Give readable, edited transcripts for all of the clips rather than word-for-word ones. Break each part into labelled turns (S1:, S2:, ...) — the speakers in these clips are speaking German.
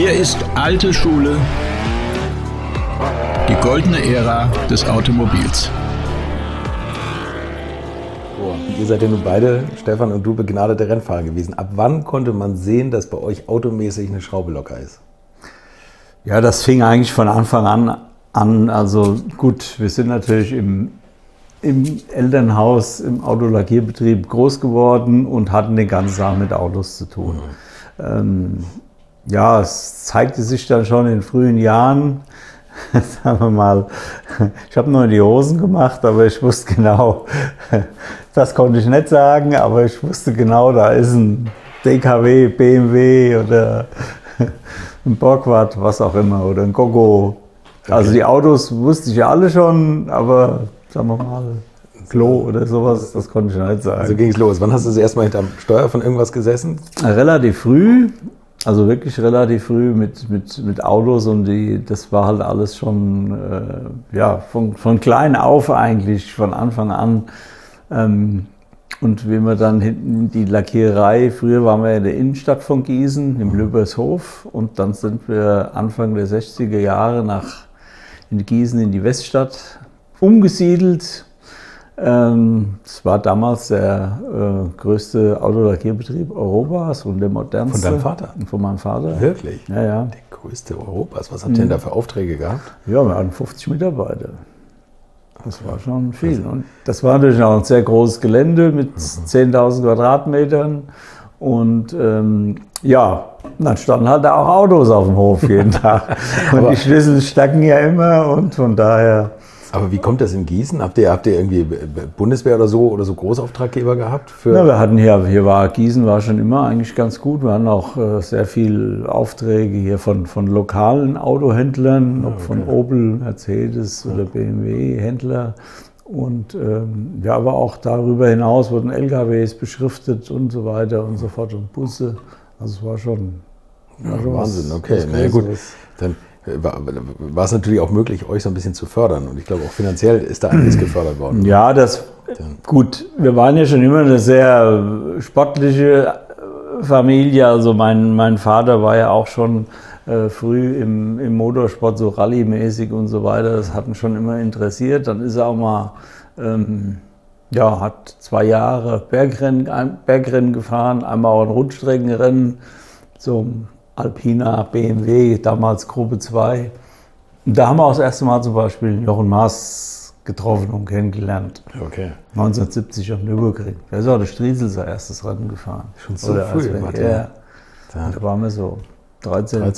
S1: Hier ist alte Schule, die goldene Ära des Automobils.
S2: Ihr seid ja nun beide, Stefan und du, begnadete Rennfahrer gewesen. Ab wann konnte man sehen, dass bei euch automäßig eine Schraube locker ist?
S3: Ja, das fing eigentlich von Anfang an. Also gut, wir sind natürlich im Elternhaus, im Autolackierbetrieb groß geworden und hatten den ganzen Tag mit Autos zu tun. Ja, es zeigte sich dann schon in frühen Jahren, sagen wir mal, ich habe nur die Hosen gemacht, aber ich wusste genau, das konnte ich nicht sagen, aber ich wusste genau, da ist ein DKW, BMW oder ein Borgward, was auch immer, oder ein Gogo. Okay. Also die Autos wusste ich ja alle schon, aber sagen wir mal, Klo oder sowas, das konnte ich nicht sagen.
S2: Also ging es los. Wann hast du das erste Mal hinterm Steuer von irgendwas gesessen?
S3: Relativ früh. Also wirklich relativ früh mit Autos und das war halt alles schon von klein auf eigentlich, von Anfang an. Und wie wir dann hinten die Lackiererei, früher waren wir in der Innenstadt von Gießen, im Lübershof, und dann sind wir Anfang der 60er Jahre in Gießen in die Weststadt umgesiedelt. Es war damals der größte Autolackierbetrieb Europas und der modernste.
S2: Von deinem Vater?
S3: Von meinem Vater.
S2: Wirklich?
S3: Ja, ja.
S2: Der größte Europas. Was habt ihr denn da für Aufträge gehabt?
S3: Ja, wir hatten 50 Mitarbeiter. Das war schon viel. Und das war natürlich auch ein sehr großes Gelände mit 10.000 Quadratmetern. Und dann standen halt auch Autos auf dem Hof jeden Tag. Und die Schlüssel stacken ja immer und von daher...
S2: Aber wie kommt das in Gießen? Habt ihr irgendwie Bundeswehr oder so Großauftraggeber gehabt?
S3: Wir hatten Gießen war schon immer eigentlich ganz gut. Wir hatten auch sehr viel Aufträge hier von lokalen Autohändlern, ob von Opel, Mercedes oder BMW-Händler. Und aber auch darüber hinaus wurden LKWs beschriftet und so weiter und so fort und Busse. Also es war schon
S2: Wahnsinn, okay. Na ja, gut, dann war es natürlich auch möglich, euch so ein bisschen zu fördern. Und ich glaube, auch finanziell ist da einiges gefördert worden.
S3: Ja, gut. Wir waren ja schon immer eine sehr sportliche Familie. Also mein Vater war ja auch schon früh im Motorsport, so Rallye-mäßig und so weiter. Das hat ihn schon immer interessiert. Dann ist er auch mal, hat 2 Jahre Bergrennen gefahren, einmal auch ein Rundstreckenrennen, so Alpina, BMW, damals Gruppe 2. Und da haben wir auch das erste Mal zum Beispiel Jochen Maas getroffen und kennengelernt.
S2: Okay.
S3: 1970 am Nürburgring. Da ist auch der Striesel sein erstes Rennen gefahren.
S2: Schon so früh?
S3: Ja. Da waren wir so 13. Ja.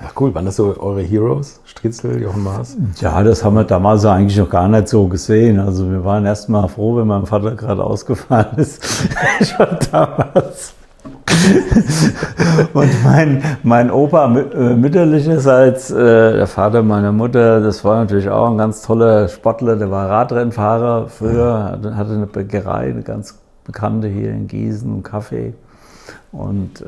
S2: Ach cool, waren das so eure Heroes? Striesel, Jochen Maas?
S3: Ja, das haben wir damals eigentlich noch gar nicht so gesehen. Also wir waren erst mal froh, wenn mein Vater gerade ausgefahren ist. Schon damals. Und mein Opa mütterlicherseits, der Vater meiner Mutter, das war natürlich auch ein ganz toller Sportler, der war Radrennfahrer früher, hatte eine Bäckerei, eine ganz bekannte hier in Gießen, einen Kaffee. Und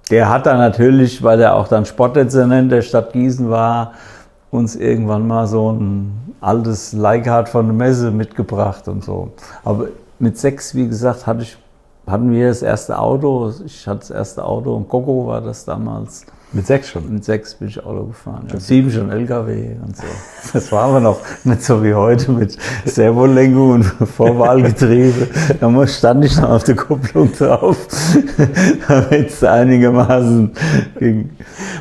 S3: der hat dann natürlich, weil er auch dann Sportdezernent der Stadt Gießen war, uns irgendwann mal so ein altes Leihkart von der Messe mitgebracht und so. Aber mit 6, wie gesagt, hatten wir das erste Auto. Ich hatte das erste Auto, ein Gogo war das damals.
S2: Mit 6 schon?
S3: Mit 6 bin ich Auto gefahren. Ja. 7 schon LKW und so. Das war aber noch nicht so wie heute mit Servolenkung und Vorwahlgetriebe. Da stand ich noch auf der Kupplung drauf, damit es einigermaßen ging.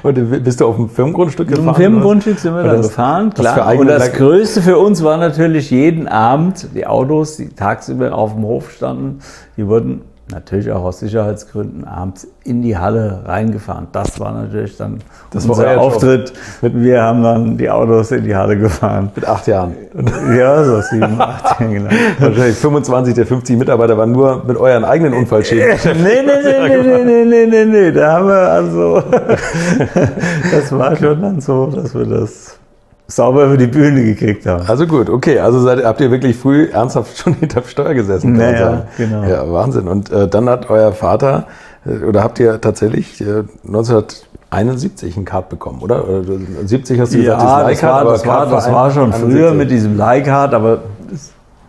S2: Und bist du auf dem Firmengrundstück gefahren?
S3: Auf dem Firmengrundstück sind wir da gefahren, klar. Und das Größte für uns war natürlich jeden Abend die Autos, die tagsüber auf dem Hof standen, die wurden natürlich auch aus Sicherheitsgründen abends in die Halle reingefahren. Das war natürlich dann unser Auftritt. Wir haben dann die Autos in die Halle gefahren.
S2: Mit 8 Jahren?
S3: Ja, so 7, 8 Jahren, genau.
S2: Wahrscheinlich 25 der 50 Mitarbeiter waren nur mit euren eigenen Unfallschäden.
S3: Nee. Da haben wir also, das war schon dann so, dass wir das sauber über die Bühne gekriegt haben.
S2: Also gut, okay. Also habt ihr wirklich früh ernsthaft schon hinterm Steuer gesessen?
S3: Naja, genau.
S2: Ja, Wahnsinn. Und dann hat euer Vater, oder habt ihr tatsächlich 1971 ein Kart bekommen, oder? 70 hast du gesagt,
S3: das war schon früher mit diesem Leihkart, aber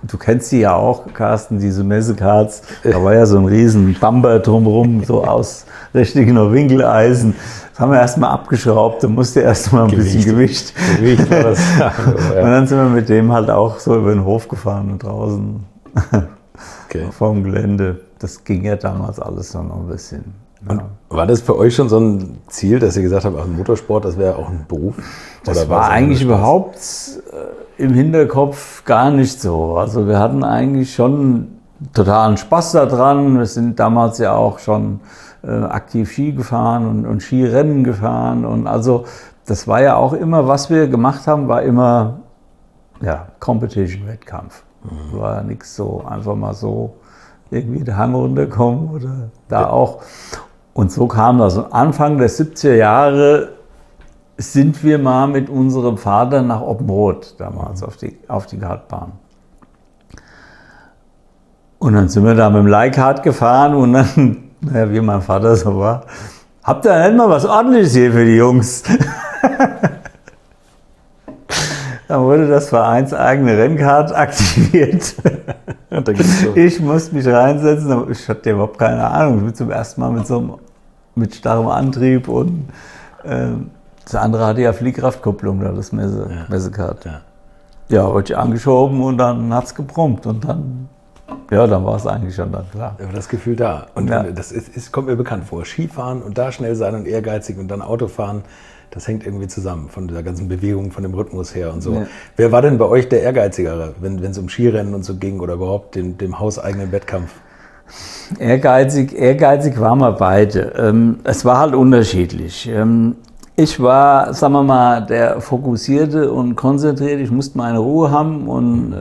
S3: du kennst die ja auch, Carsten, diese Messekarts. Da war ja so ein riesen Bumper drumherum, so aus richtigen Winkeleisen. Das haben wir erstmal abgeschraubt, da musste erstmal ein bisschen Gewicht.
S2: Gewicht war das. Ja.
S3: Und dann sind wir mit dem halt auch so über den Hof gefahren und draußen vorm Gelände. Das ging ja damals alles noch ein bisschen. Ja.
S2: Und war das für euch schon so ein Ziel, dass ihr gesagt habt, ach, Motorsport, das wäre auch ein Beruf?
S3: Das war eigentlich überhaupt im Hinterkopf gar nicht so. Also wir hatten eigentlich schon totalen Spaß daran. Wir sind damals ja auch schon aktiv Ski gefahren und Skirennen gefahren. Und also das war ja auch immer, was wir gemacht haben, war immer Competition-Wettkampf. War ja nichts so, einfach mal so irgendwie den Hang runterkommen oder da auch. Und so kam das. Und Anfang der 70er Jahre sind wir mal mit unserem Vater nach Oppenrot damals auf die Kartbahn. Und dann sind wir da mit dem Leihkart gefahren und dann, wie mein Vater so war, habt ihr nicht mal was Ordentliches hier für die Jungs? Dann wurde das vereinseigene Rennkart aktiviert. Ich musste mich reinsetzen, ich hatte überhaupt keine Ahnung. Ich bin zum ersten Mal mit starrem Antrieb und das andere hatte ja Fliehkraftkupplung, das Messekart. Ja, wurde ich angeschoben und dann hat es gebrummt und dann war es eigentlich schon dann klar.
S2: Aber das Gefühl da. Und das kommt mir bekannt vor. Skifahren und da schnell sein und ehrgeizig und dann Autofahren, das hängt irgendwie zusammen von der ganzen Bewegung, von dem Rhythmus her und so. Ja. Wer war denn bei euch der Ehrgeizigere, wenn es um Skirennen und so ging oder überhaupt dem hauseigenen Wettkampf?
S3: Ehrgeizig waren wir beide. Es war halt unterschiedlich. Ich war, sagen wir mal, der Fokussierte und Konzentrierte. Ich musste meine Ruhe haben und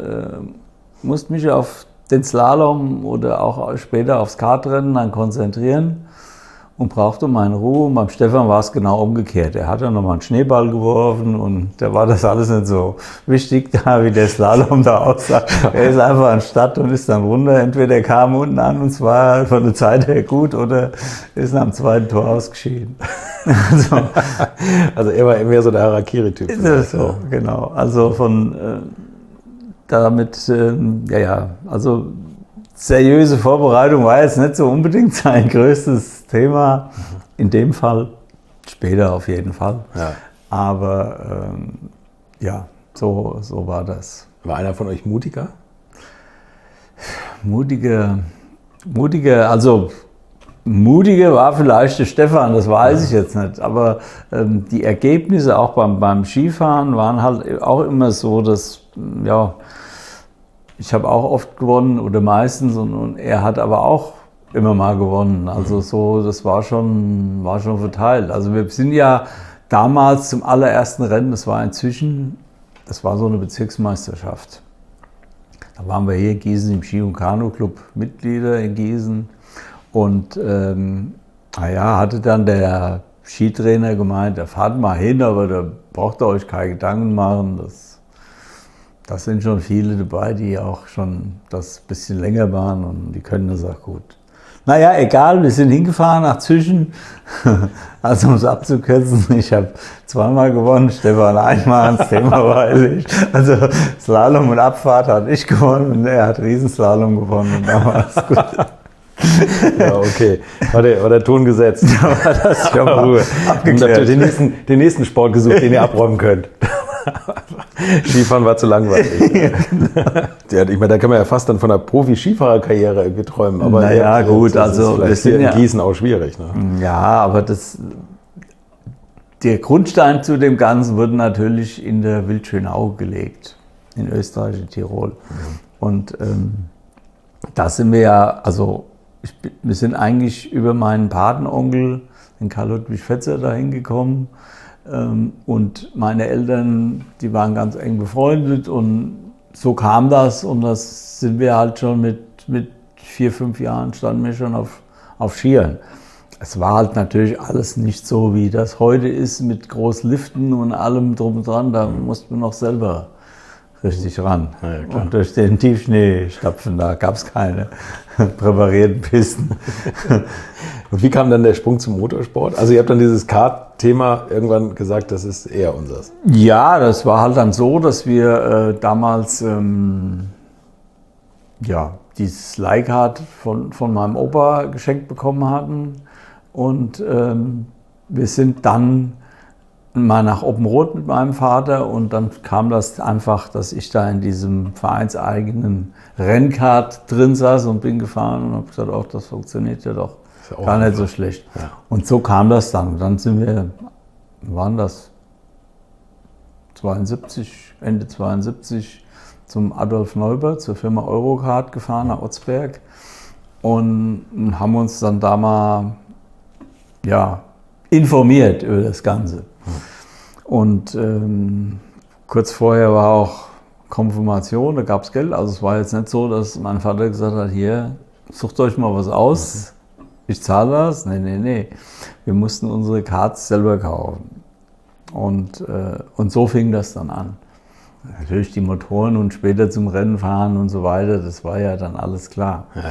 S3: musste mich auf den Slalom oder auch später aufs Kartrennen dann konzentrieren und brauchte meine Ruhe. Und beim Stefan war es genau umgekehrt. Er hat dann nochmal einen Schneeball geworfen und da war das alles nicht so wichtig, da wie der Slalom da aussah. Er ist einfach an Start und ist dann runter. Entweder er kam unten an und es war von der Zeit her gut oder ist nach dem zweiten Tor ausgeschieden.
S2: Also er war mehr so der Harakiri-Typ.
S3: Ist das so, genau. Also also seriöse Vorbereitung war jetzt nicht so unbedingt sein größtes Thema. In dem Fall, später auf jeden Fall. Ja. Aber so war das.
S2: War einer von euch mutiger?
S3: Mutiger war vielleicht der Stefan, das weiß ich jetzt nicht. Aber die Ergebnisse auch beim Skifahren waren halt auch immer so, dass ich habe auch oft gewonnen oder meistens und er hat aber auch immer mal gewonnen. Also so, das war schon verteilt. Also wir sind ja damals zum allerersten Rennen, das war so eine Bezirksmeisterschaft. Da waren wir hier in Gießen im Ski- und Kanu-Club Mitglieder in Gießen und hatte dann der Skitrainer gemeint, da fahrt mal hin, aber da braucht ihr euch keine Gedanken machen, das sind schon viele dabei, die auch schon das bisschen länger waren und die können das auch gut. Naja, egal, wir sind hingefahren nach Züchen. Also um es abzukürzen, ich habe zweimal gewonnen, Stefan einmal, das Thema weiß ich. Also Slalom und Abfahrt hat ich gewonnen und er hat Riesenslalom gewonnen und dann war es gut.
S2: Ja, okay. War der Ton gesetzt.
S3: Da war das schon mal
S2: Ruhe. Abgeklärt. Habt ihr den nächsten Sport gesucht, den ihr abräumen könnt. Skifahren war zu langweilig. Ja, ich meine, da kann man ja fast dann von einer Profi-Skifahrerkarriere irgendwie träumen. Aber
S3: naja, gut, also
S2: wir sind in Gießen auch schwierig. Ne?
S3: Ja, aber der Grundstein zu dem Ganzen wurde natürlich in der Wildschönau gelegt, in Österreich, in Tirol. Und da sind wir ja, wir sind eigentlich über meinen Patenonkel, den Karl-Ludwig Fetzer, dahin gekommen. Und meine Eltern, die waren ganz eng befreundet und so kam das und das sind wir halt schon mit 4, 5 Jahren standen wir schon auf Skiern. Es war halt natürlich alles nicht so, wie das heute ist mit Großliften und allem drum und dran, da mussten wir noch selber richtig ran. Ja, und durch den Tiefschnee stapfen, da gab es keine präparierten Pisten.
S2: Und wie kam dann der Sprung zum Motorsport? Also ihr habt dann dieses Kart-Thema irgendwann gesagt, das ist eher unseres.
S3: Ja, das war halt dann so, dass wir damals ja, dieses Leihkart von meinem Opa geschenkt bekommen hatten. Und wir sind dann mal nach Oppenrot mit meinem Vater und dann kam das einfach, dass ich da in diesem vereinseigenen Rennkart drin saß und bin gefahren und habe gesagt, auch das funktioniert ja doch gar nicht so schlecht. Ja. Und so kam das dann. Dann sind wir, waren das 72, Ende 72 zum Adolf Neubert, zur Firma Eurocard gefahren nach Otzberg und haben uns dann da mal informiert über das Ganze. Und kurz vorher war auch Konfirmation, da gab es Geld. Also es war jetzt nicht so, dass mein Vater gesagt hat, hier, sucht euch mal was aus, ich zahle das. Nee. Wir mussten unsere Karts selber kaufen. Und so fing das dann an. Natürlich die Motoren und später zum Rennen fahren und so weiter, das war ja dann alles klar. Ja.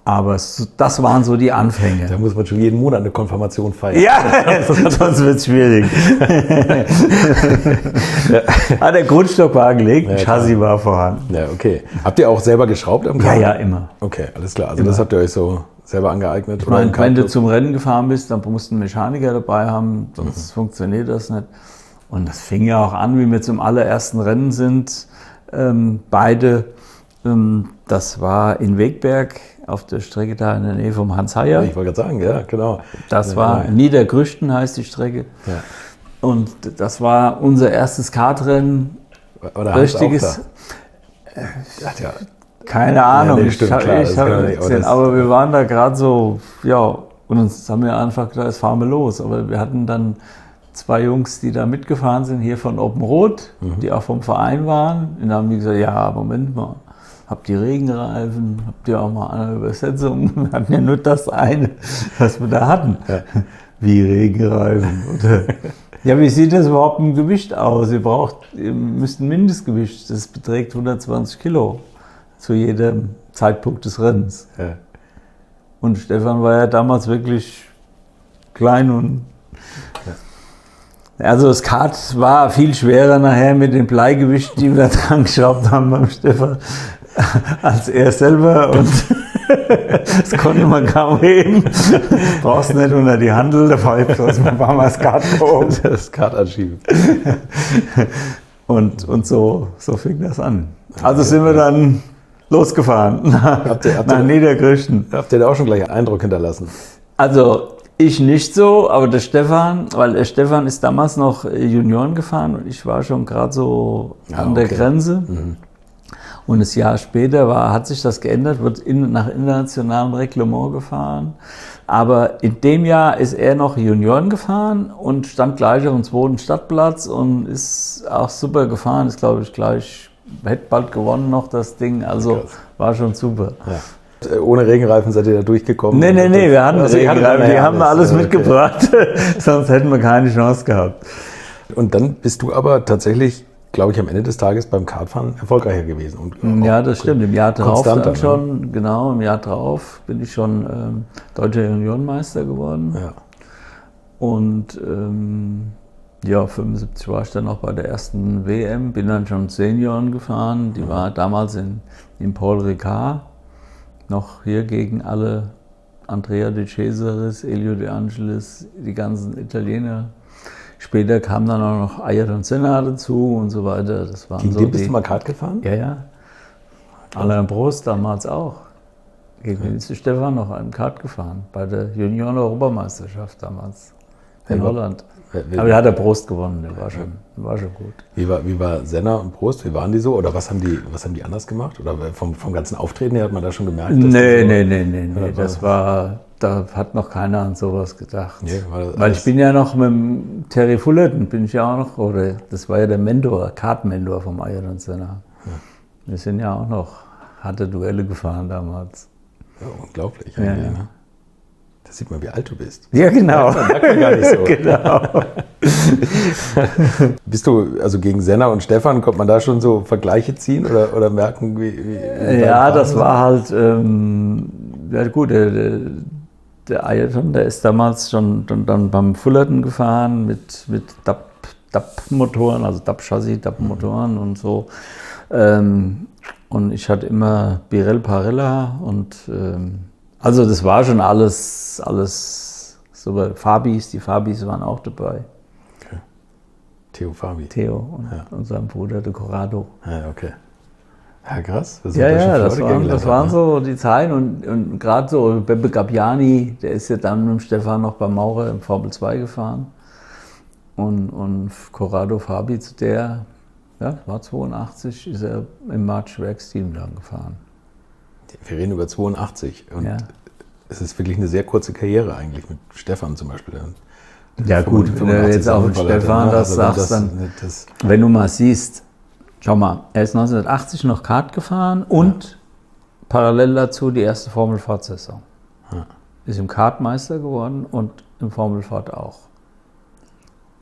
S3: Aber das waren so die Anfänge.
S2: Da muss man schon jeden Monat eine Konfirmation feiern.
S3: Ja, sonst wird es schwierig. Der Grundstock war gelegt, Chassis war vorhanden.
S2: Ja, okay. Habt ihr auch selber geschraubt am Kart?
S3: Ja, immer.
S2: Okay, alles klar. Also das habt ihr euch so selber angeeignet?
S3: Ich meine, wenn du zum Rennen gefahren bist, dann musst du einen Mechaniker dabei haben, sonst funktioniert das nicht. Und das fing ja auch an, wie wir zum allerersten Rennen sind. Beide, das war in Wegberg auf der Strecke da in der Nähe vom Hans Heyer.
S2: Ich wollte gerade sagen, ja, genau.
S3: Das war Niedergrüchten heißt die Strecke. Ja. Und das war unser erstes Kartrennen.
S2: Oder
S3: richtiges. Keine Ahnung.
S2: Ja, nee, stimmt,
S3: aber wir waren da gerade so, und uns haben wir einfach gedacht, jetzt fahren wir los. Aber wir hatten dann 2 Jungs, die da mitgefahren sind, hier von Oppenrot, die auch vom Verein waren. Und dann haben die gesagt, ja, Moment mal. Habt ihr Regenreifen? Habt ihr auch mal eine Übersetzung? Wir hatten ja nur das eine, was wir da hatten. Ja. Wie Regenreifen. Ja, wie sieht das überhaupt im Gewicht aus? Ihr müsst ein Mindestgewicht, das beträgt 120 Kilo zu jedem Zeitpunkt des Rennens. Ja. Und Stefan war ja damals wirklich klein und... Ja. Also das Kart war viel schwerer nachher mit den Bleigewichten, die wir da dran geschraubt haben beim Stefan, als er selber und das konnte man kaum heben. Das brauchst du nicht unter die Handel, da war mal das Kart gehoben.
S2: Das Kart anschieben.
S3: Und so fing das an. Also sind wir dann losgefahren nach Niedergrüchten.
S2: Habt ihr da auch schon gleich einen Eindruck hinterlassen?
S3: Also ich nicht so, aber der Stefan, weil der Stefan ist damals noch Junioren gefahren und ich war schon gerade so an der Grenze. Und das Jahr später hat sich das geändert, wird nach internationalem Reglement gefahren. Aber in dem Jahr ist er noch Junioren gefahren und stand gleich auf dem 2. Stadtplatz und ist auch super gefahren. Ist, glaube ich, hätte bald gewonnen noch das Ding. Also war schon super.
S2: Ja. Ohne Regenreifen seid ihr da durchgekommen?
S3: Nee, wir hatten Regenreifen. Die haben alles mitgebracht. Sonst hätten wir keine Chance gehabt.
S2: Und dann bist du aber tatsächlich, glaube ich, am Ende des Tages beim Kartfahren erfolgreicher gewesen. Und
S3: ja, das stimmt. Im Jahr drauf dann schon, genau, im Jahr drauf bin ich schon deutscher Juniorenmeister geworden. Ja. Und 75 war ich dann auch bei der ersten WM, bin dann schon Senioren gefahren. Die war damals in Paul Ricard, noch hier gegen alle, Andrea De Cesaris, Elio De Angelis, die ganzen Italiener. Später kam dann auch noch Ayrton Senna dazu und so weiter. Das waren
S2: gegen den bist du mal Kart gefahren?
S3: Ja. Alain Prost damals auch. Gegen den ist Stefan noch einen Kart gefahren, bei der Junioren-Europameisterschaft damals in Holland. Aber da hat der Prost gewonnen, der war schon gut.
S2: Wie war Senna und Prost, wie waren die so? Oder was haben die anders gemacht? Oder vom ganzen Auftreten her hat man da schon gemerkt?
S3: Nee. Da hat noch keiner an sowas gedacht. Nee, weil ich bin ja noch mit dem Terry Fullerton, das war ja der Kart-Mentor vom Ayrton Senna. Ja. Wir sind ja auch noch harte Duelle gefahren damals.
S2: Ja, unglaublich. Ja. Ne? Da sieht man, wie alt du bist.
S3: Ja, genau.
S2: Das merkt man gar nicht so.
S3: Genau.
S2: Bist du, also gegen Senna und Stefan, kommt man da schon so Vergleiche ziehen oder merken, wie
S3: ja, das war halt, ja gut, der Ayrton, der ist damals schon dann beim Fullerton gefahren mit DAP-Motoren, also DAP-Chassis, DAP-Motoren und so. Und ich hatte immer Birel Parella und also das war schon alles so. Fabis, die Fabis waren auch dabei.
S2: Okay. Theo Fabi.
S3: Theo und sein Bruder, der Corrado.
S2: Ja, okay. Ja, krass.
S3: Das waren so die Zeiten und gerade so Beppe Gabbiani, der ist ja dann mit dem Stefan noch bei Maurer im Formel 2 gefahren und Corrado Fabi zu der, ja, war 82, ist er im March Werksteam dann gefahren.
S2: Wir reden über 82 und es ist wirklich eine sehr kurze Karriere eigentlich mit Stefan zum Beispiel.
S3: Ja gut, wenn du jetzt auch mit Stefan das sagst, dann, wenn du mal siehst, schau mal, er ist 1980 noch Kart gefahren und parallel dazu die erste Formelfahrt-Saison. Ja. Ist im Kartmeister geworden und im Formelfahrt auch.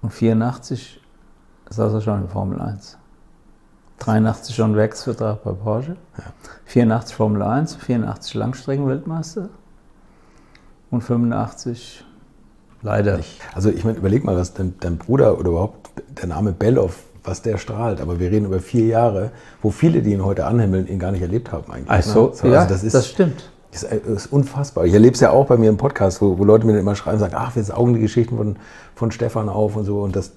S3: Und 84 saß er schon in Formel 1. 83 schon Werksvertrag bei Porsche. Ja. 84 Formel 1, 84 Langstreckenweltmeister und 85 leider.
S2: Also ich meine, überleg mal, was dein Bruder oder überhaupt der Name Bellof, was der strahlt, aber wir reden über 4 Jahre, wo viele, die ihn heute anhimmeln, ihn gar nicht erlebt haben eigentlich.
S3: Also, ja, das stimmt.
S2: Das ist unfassbar. Ich erlebe es ja auch bei mir im Podcast, wo Leute mir immer schreiben und sagen, ach, wir saugen die Geschichten von Stefan auf und so und das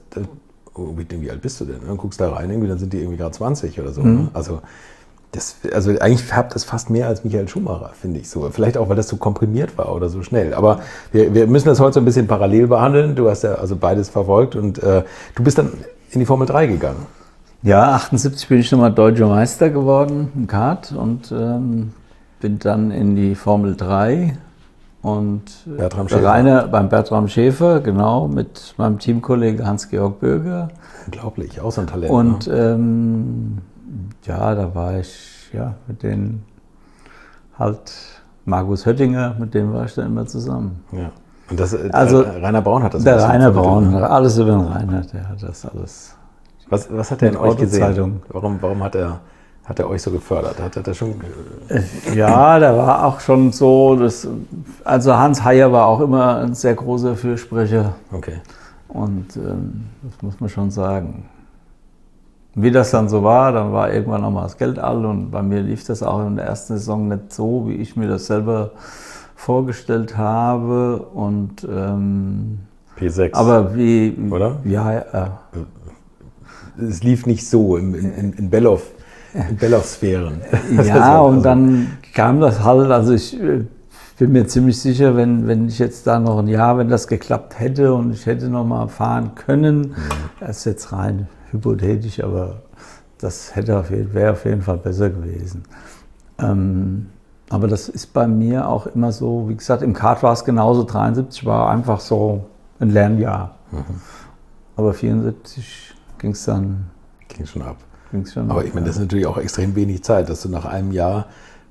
S2: wie alt bist du denn? Und dann guckst du da rein, irgendwie, dann sind die irgendwie gerade 20 oder so. Ne? Also eigentlich färbt das fast mehr als Michael Schumacher, finde ich so. Vielleicht auch, weil das so komprimiert war oder so schnell. Aber wir müssen das heute so ein bisschen parallel behandeln. Du hast ja also beides verfolgt und du bist dann in die Formel 3 gegangen.
S3: Ja, 78 bin ich nochmal Deutscher Meister geworden im Kart und bin dann in die Formel 3 und beim Bertram Schäfer, genau, mit meinem Teamkollege Hans-Georg Bürger.
S2: Unglaublich, auch so ein Talent.
S3: Und da war ich mit denen halt Markus Höttinger, mit dem war ich dann immer zusammen.
S2: Ja. Und Rainer Braun hat das.
S3: Der Rainer Braun, alles über den Rainer, der hat das alles.
S2: Was hat er in euch gesehen? Warum hat er euch so gefördert? Hat er das schon?
S3: Ja, der war auch schon so. Also Hans Heyer war auch immer ein sehr großer Fürsprecher.
S2: Okay.
S3: Und das muss man schon sagen. Wie das dann so war, dann war irgendwann nochmal das Geld all und bei mir lief das auch in der ersten Saison nicht so, wie ich mir das selber vorgestellt habe. Und
S2: P6.
S3: Aber wie.
S2: Oder?
S3: Ja.
S2: Es lief nicht so in Bellof. In Bellof-Sphären.
S3: Ja, und dann kam das halt, also ich bin mir ziemlich sicher, wenn ich jetzt da noch ein Jahr, wenn das geklappt hätte und ich hätte noch mal fahren können, das ist jetzt rein hypothetisch, aber das wäre auf jeden Fall besser gewesen. Aber das ist bei mir auch immer so, wie gesagt, im Kart war es genauso, 73 war einfach so ein Lernjahr. Aber 74 ging es dann.
S2: Ging schon ab. Aber ich meine, das ist natürlich auch extrem wenig Zeit, dass du nach einem Jahr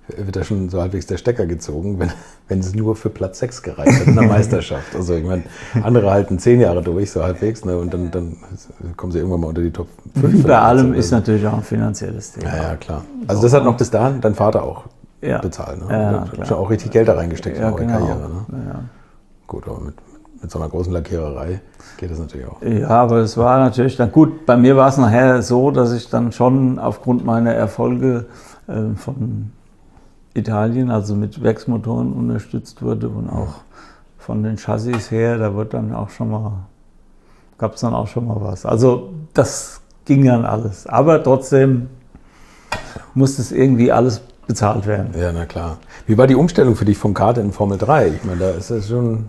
S2: wird da schon so halbwegs der Stecker gezogen, wenn es nur für Platz 6 gereicht hat in der Meisterschaft. Also ich meine, andere halten 10 Jahre durch, so halbwegs, ne, und dann kommen sie irgendwann mal unter die Top 5.
S3: Wie bei allem ist natürlich auch ein finanzielles Thema.
S2: Ja, klar. Also das hat noch bis dahin dein Vater auch bezahlt. Ne?
S3: Ja,
S2: hat schon auch richtig Geld da reingesteckt in eure
S3: genau.
S2: Karriere. Ne?
S3: Ja.
S2: Gut, aber mit so einer großen Lackiererei geht das natürlich auch.
S3: Ja, aber es war natürlich dann gut. Bei mir war es nachher so, dass ich dann schon aufgrund meiner Erfolge von Italien, also mit Werksmotoren unterstützt wurde und auch von den Chassis her, da gab es dann auch schon mal was. Also das ging dann alles. Aber trotzdem musste es irgendwie alles bezahlt werden.
S2: Ja, na klar. Wie war die Umstellung für dich vom Kart in Formel 3? Ich meine, da ist das schon...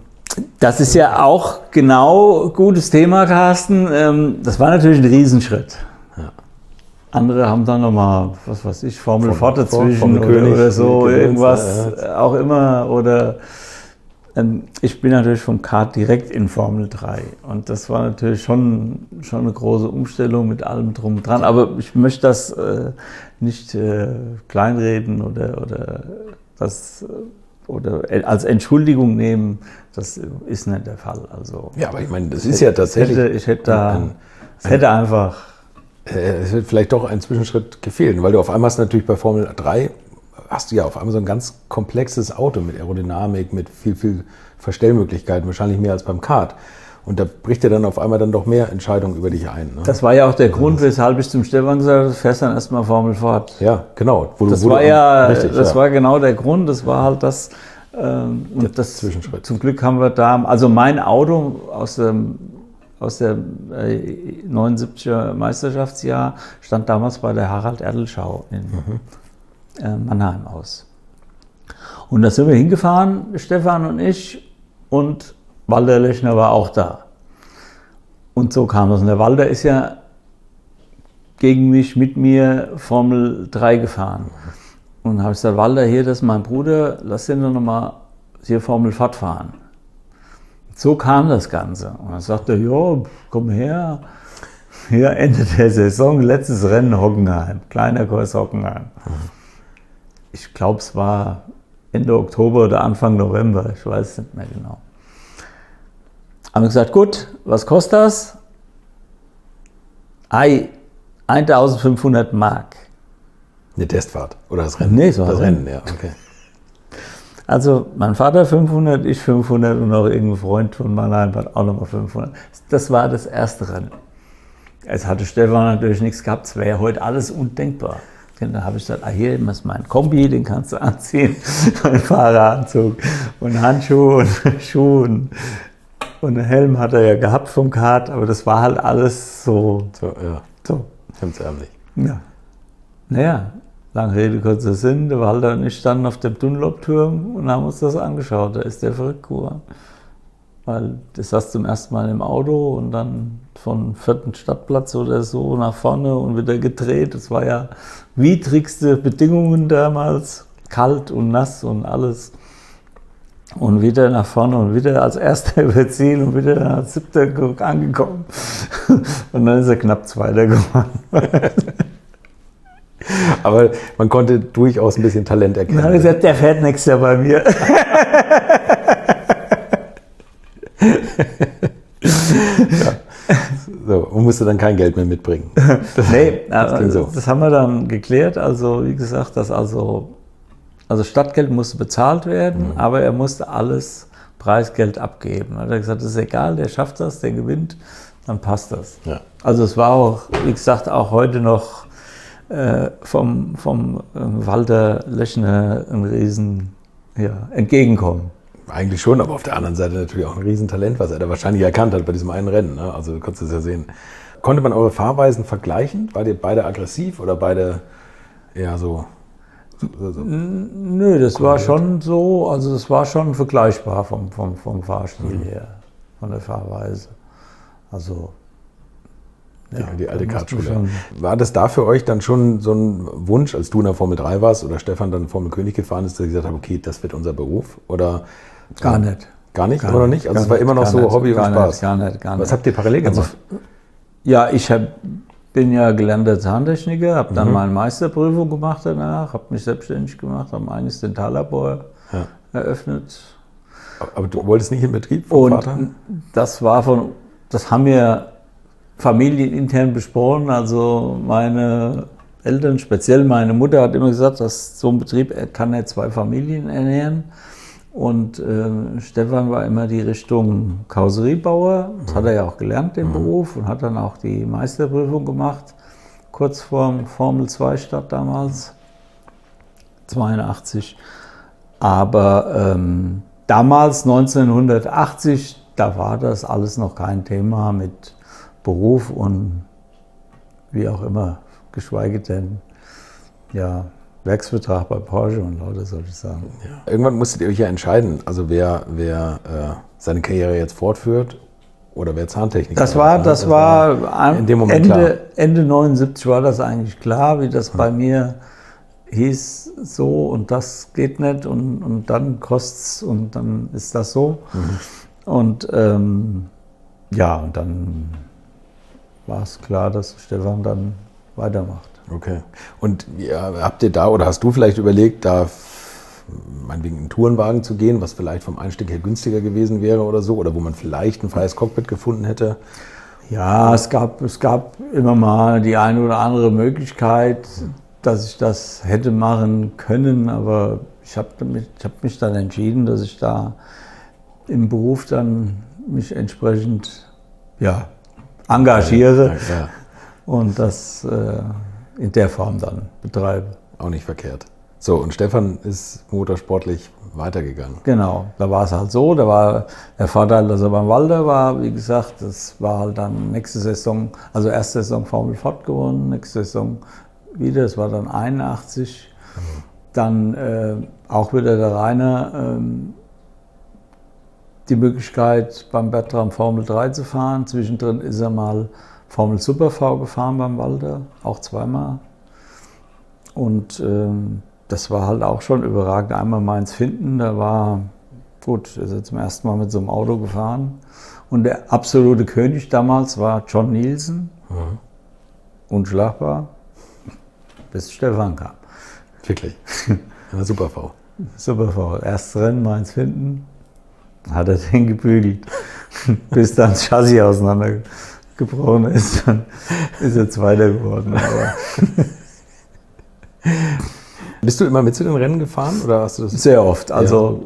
S3: Das ist ja auch genau gutes Thema, Carsten. Das war natürlich ein Riesenschritt. Ja. Andere haben dann nochmal, was weiß ich, Formel Ford dazwischen oder so, irgendwas auch immer. Oder ich bin natürlich vom Kart direkt in Formel 3. Und das war natürlich schon eine große Umstellung mit allem drum und dran. Aber ich möchte das nicht kleinreden oder als Entschuldigung nehmen, das ist nicht der Fall. Also,
S2: ja, aber ich meine, das ist ja tatsächlich...
S3: Es hätte einfach...
S2: Es wird vielleicht doch ein Zwischenschritt gefehlt, weil du auf einmal hast natürlich bei Formel 3, hast du ja auf einmal so ein ganz komplexes Auto mit Aerodynamik, mit viel Verstellmöglichkeiten, wahrscheinlich mehr als beim Kart. Und da bricht ja dann auf einmal dann doch mehr Entscheidungen über dich ein. Ne?
S3: Das war ja auch der Grund, weshalb ich zum Stefan gesagt habe, du fährst dann erstmal Formel Ford.
S2: Ja, genau.
S3: Das war genau der Grund, das war halt das. Und das
S2: Zwischenschritt.
S3: Zum Glück haben wir da, also mein Auto aus dem 79er Meisterschaftsjahr stand damals bei der Harald-Erdl-Schau in Mannheim aus. Und da sind wir hingefahren, Stefan und ich, und Walter Lechner war auch da. Und so kam das. Und der Walter ist ja gegen mich, mit mir Formel 3 gefahren. Und dann habe ich gesagt, Walter, hier, das ist mein Bruder, lass den doch nochmal hier Formel Ford fahren. So kam das Ganze. Und dann sagte er, ja, komm her. Hier Ende der Saison, letztes Rennen Hockenheim, kleiner Kurs Hockenheim. Ich glaube, es war Ende Oktober oder Anfang November, ich weiß es nicht mehr genau. Haben wir gesagt, gut, was kostet das? 1.500 Mark.
S2: Eine Testfahrt oder das Rennen?
S3: Nee, so
S2: das Rennen, ja, okay.
S3: Also mein Vater 500, ich 500 und noch irgendein Freund von Mannheim hat auch nochmal 500. Das war das erste Rennen. Es hatte Stefan natürlich nichts gehabt, es wäre ja heute alles undenkbar. Und dann habe ich gesagt, hier ist mein Kombi, den kannst du anziehen, mein Fahreranzug und Handschuhe und Schuhe und einen Helm hat er ja gehabt vom Kart, aber das war halt alles so. So.
S2: Hemdsärmlich.
S3: Ja. Naja, lange Rede, kurzer Sinn, der Walter und ich standen auf dem Dunlop-Turm und haben uns das angeschaut. Da ist der verrückt geworden. Weil das saß zum ersten Mal im Auto und dann von 4. Stadtplatz oder so nach vorne und wieder gedreht. Das war ja widrigste Bedingungen damals. Kalt und nass und alles. Und wieder nach vorne und wieder als Erster über Ziel und wieder als 7. angekommen. Und dann ist er knapp Zweiter geworden.
S2: Aber man konnte durchaus ein bisschen Talent erkennen.
S3: Dann hat er gesagt, der fährt nächstes Jahr bei mir.
S2: Ja. So, und musste dann kein Geld mehr mitbringen.
S3: Das haben wir dann geklärt. Also wie gesagt, also Stadtgeld musste bezahlt werden, aber er musste alles Preisgeld abgeben. Da hat er gesagt, das ist egal, der schafft das, der gewinnt, dann passt das. Ja. Also es war auch, wie gesagt, auch heute noch vom Walter Lechner ein riesen Entgegenkommen.
S2: Eigentlich schon, aber auf der anderen Seite natürlich auch ein Riesentalent, was er da wahrscheinlich erkannt hat bei diesem einen Rennen. Ne? Also du konntest es ja sehen. Konnte man eure Fahrweisen vergleichen? Wart ihr beide aggressiv oder beide eher so?
S3: Nö, das war schon so, also das war schon vergleichbar vom Fahrstil her, von der Fahrweise. Also
S2: die alte Kartschule. War das da für euch dann schon so ein Wunsch, als du in der Formel 3 warst oder Stefan dann Formel König gefahren ist, dass ihr gesagt habt, okay, das wird unser Beruf? Oder
S3: gar nicht.
S2: Gar nicht? Immer noch nicht? Also es war immer noch so Hobby und Spaß?
S3: Gar nicht.
S2: Was habt ihr parallel gemacht?
S3: Ja, bin ja gelernter Zahntechniker, habe dann meine Meisterprüfung gemacht danach, habe mich selbstständig gemacht, habe ein Dentallabor eröffnet.
S2: Aber du wolltest nicht in Betrieb vom Vater?
S3: Das haben wir familienintern besprochen. Also meine Eltern, speziell meine Mutter, hat immer gesagt, dass so ein Betrieb kann ja 2 Familien ernähren. Und Stefan war immer die Richtung Karosseriebauer. Das hat er ja auch gelernt, den Beruf, und hat dann auch die Meisterprüfung gemacht, kurz vorm Formel 2 Start damals, 82. Aber damals, 1980, da war das alles noch kein Thema mit Beruf und wie auch immer, geschweige denn, Werksvertrag bei Porsche und lauter solche Sachen.
S2: Ja. Irgendwann musstet ihr euch ja entscheiden, also wer seine Karriere jetzt fortführt oder wer Zahntechniker.
S3: Das war
S2: in dem Moment
S3: Ende 79 war das eigentlich klar, wie das bei mir hieß, so und das geht nicht und dann kostet's und dann ist das so. Und und dann war es klar, dass Stefan dann weitermacht.
S2: Okay. Und habt ihr da oder hast du vielleicht überlegt, da meinetwegen in einen Tourenwagen zu gehen, was vielleicht vom Einstieg her günstiger gewesen wäre oder so, oder wo man vielleicht ein freies Cockpit gefunden hätte?
S3: Ja, es gab immer mal die eine oder andere Möglichkeit, dass ich das hätte machen können, aber ich hab mich dann entschieden, dass ich da im Beruf dann mich entsprechend engagiere
S2: Ja.
S3: und das in der Form dann betreibe.
S2: Auch nicht verkehrt. So, und Stefan ist motorsportlich weitergegangen.
S3: Genau, da war es halt so, da war der Vorteil, dass er beim Walter war, wie gesagt, das war halt dann nächste Saison, also erste Saison Formel Ford gewonnen, nächste Saison wieder, das war dann 81, dann auch wieder der Rainer die Möglichkeit beim Bertram Formel 3 zu fahren, zwischendrin ist er mal Formel Super V gefahren beim Walter, auch zweimal und das war halt auch schon überragend. Einmal Mainz-Finden, da war, gut, er ist zum ersten Mal mit so einem Auto gefahren. Und der absolute König damals war John Nielsen. Unschlagbar, bis Stefan kam.
S2: Wirklich. Eine Super V.
S3: Super V. Erstes Rennen Mainz-Finden, hat er den gebügelt. Bis dann das Chassis auseinandergebrochen ist, dann ist er Zweiter geworden. Aber
S2: bist du immer mit zu den Rennen gefahren? Oder hast du das?
S3: Sehr oft. Also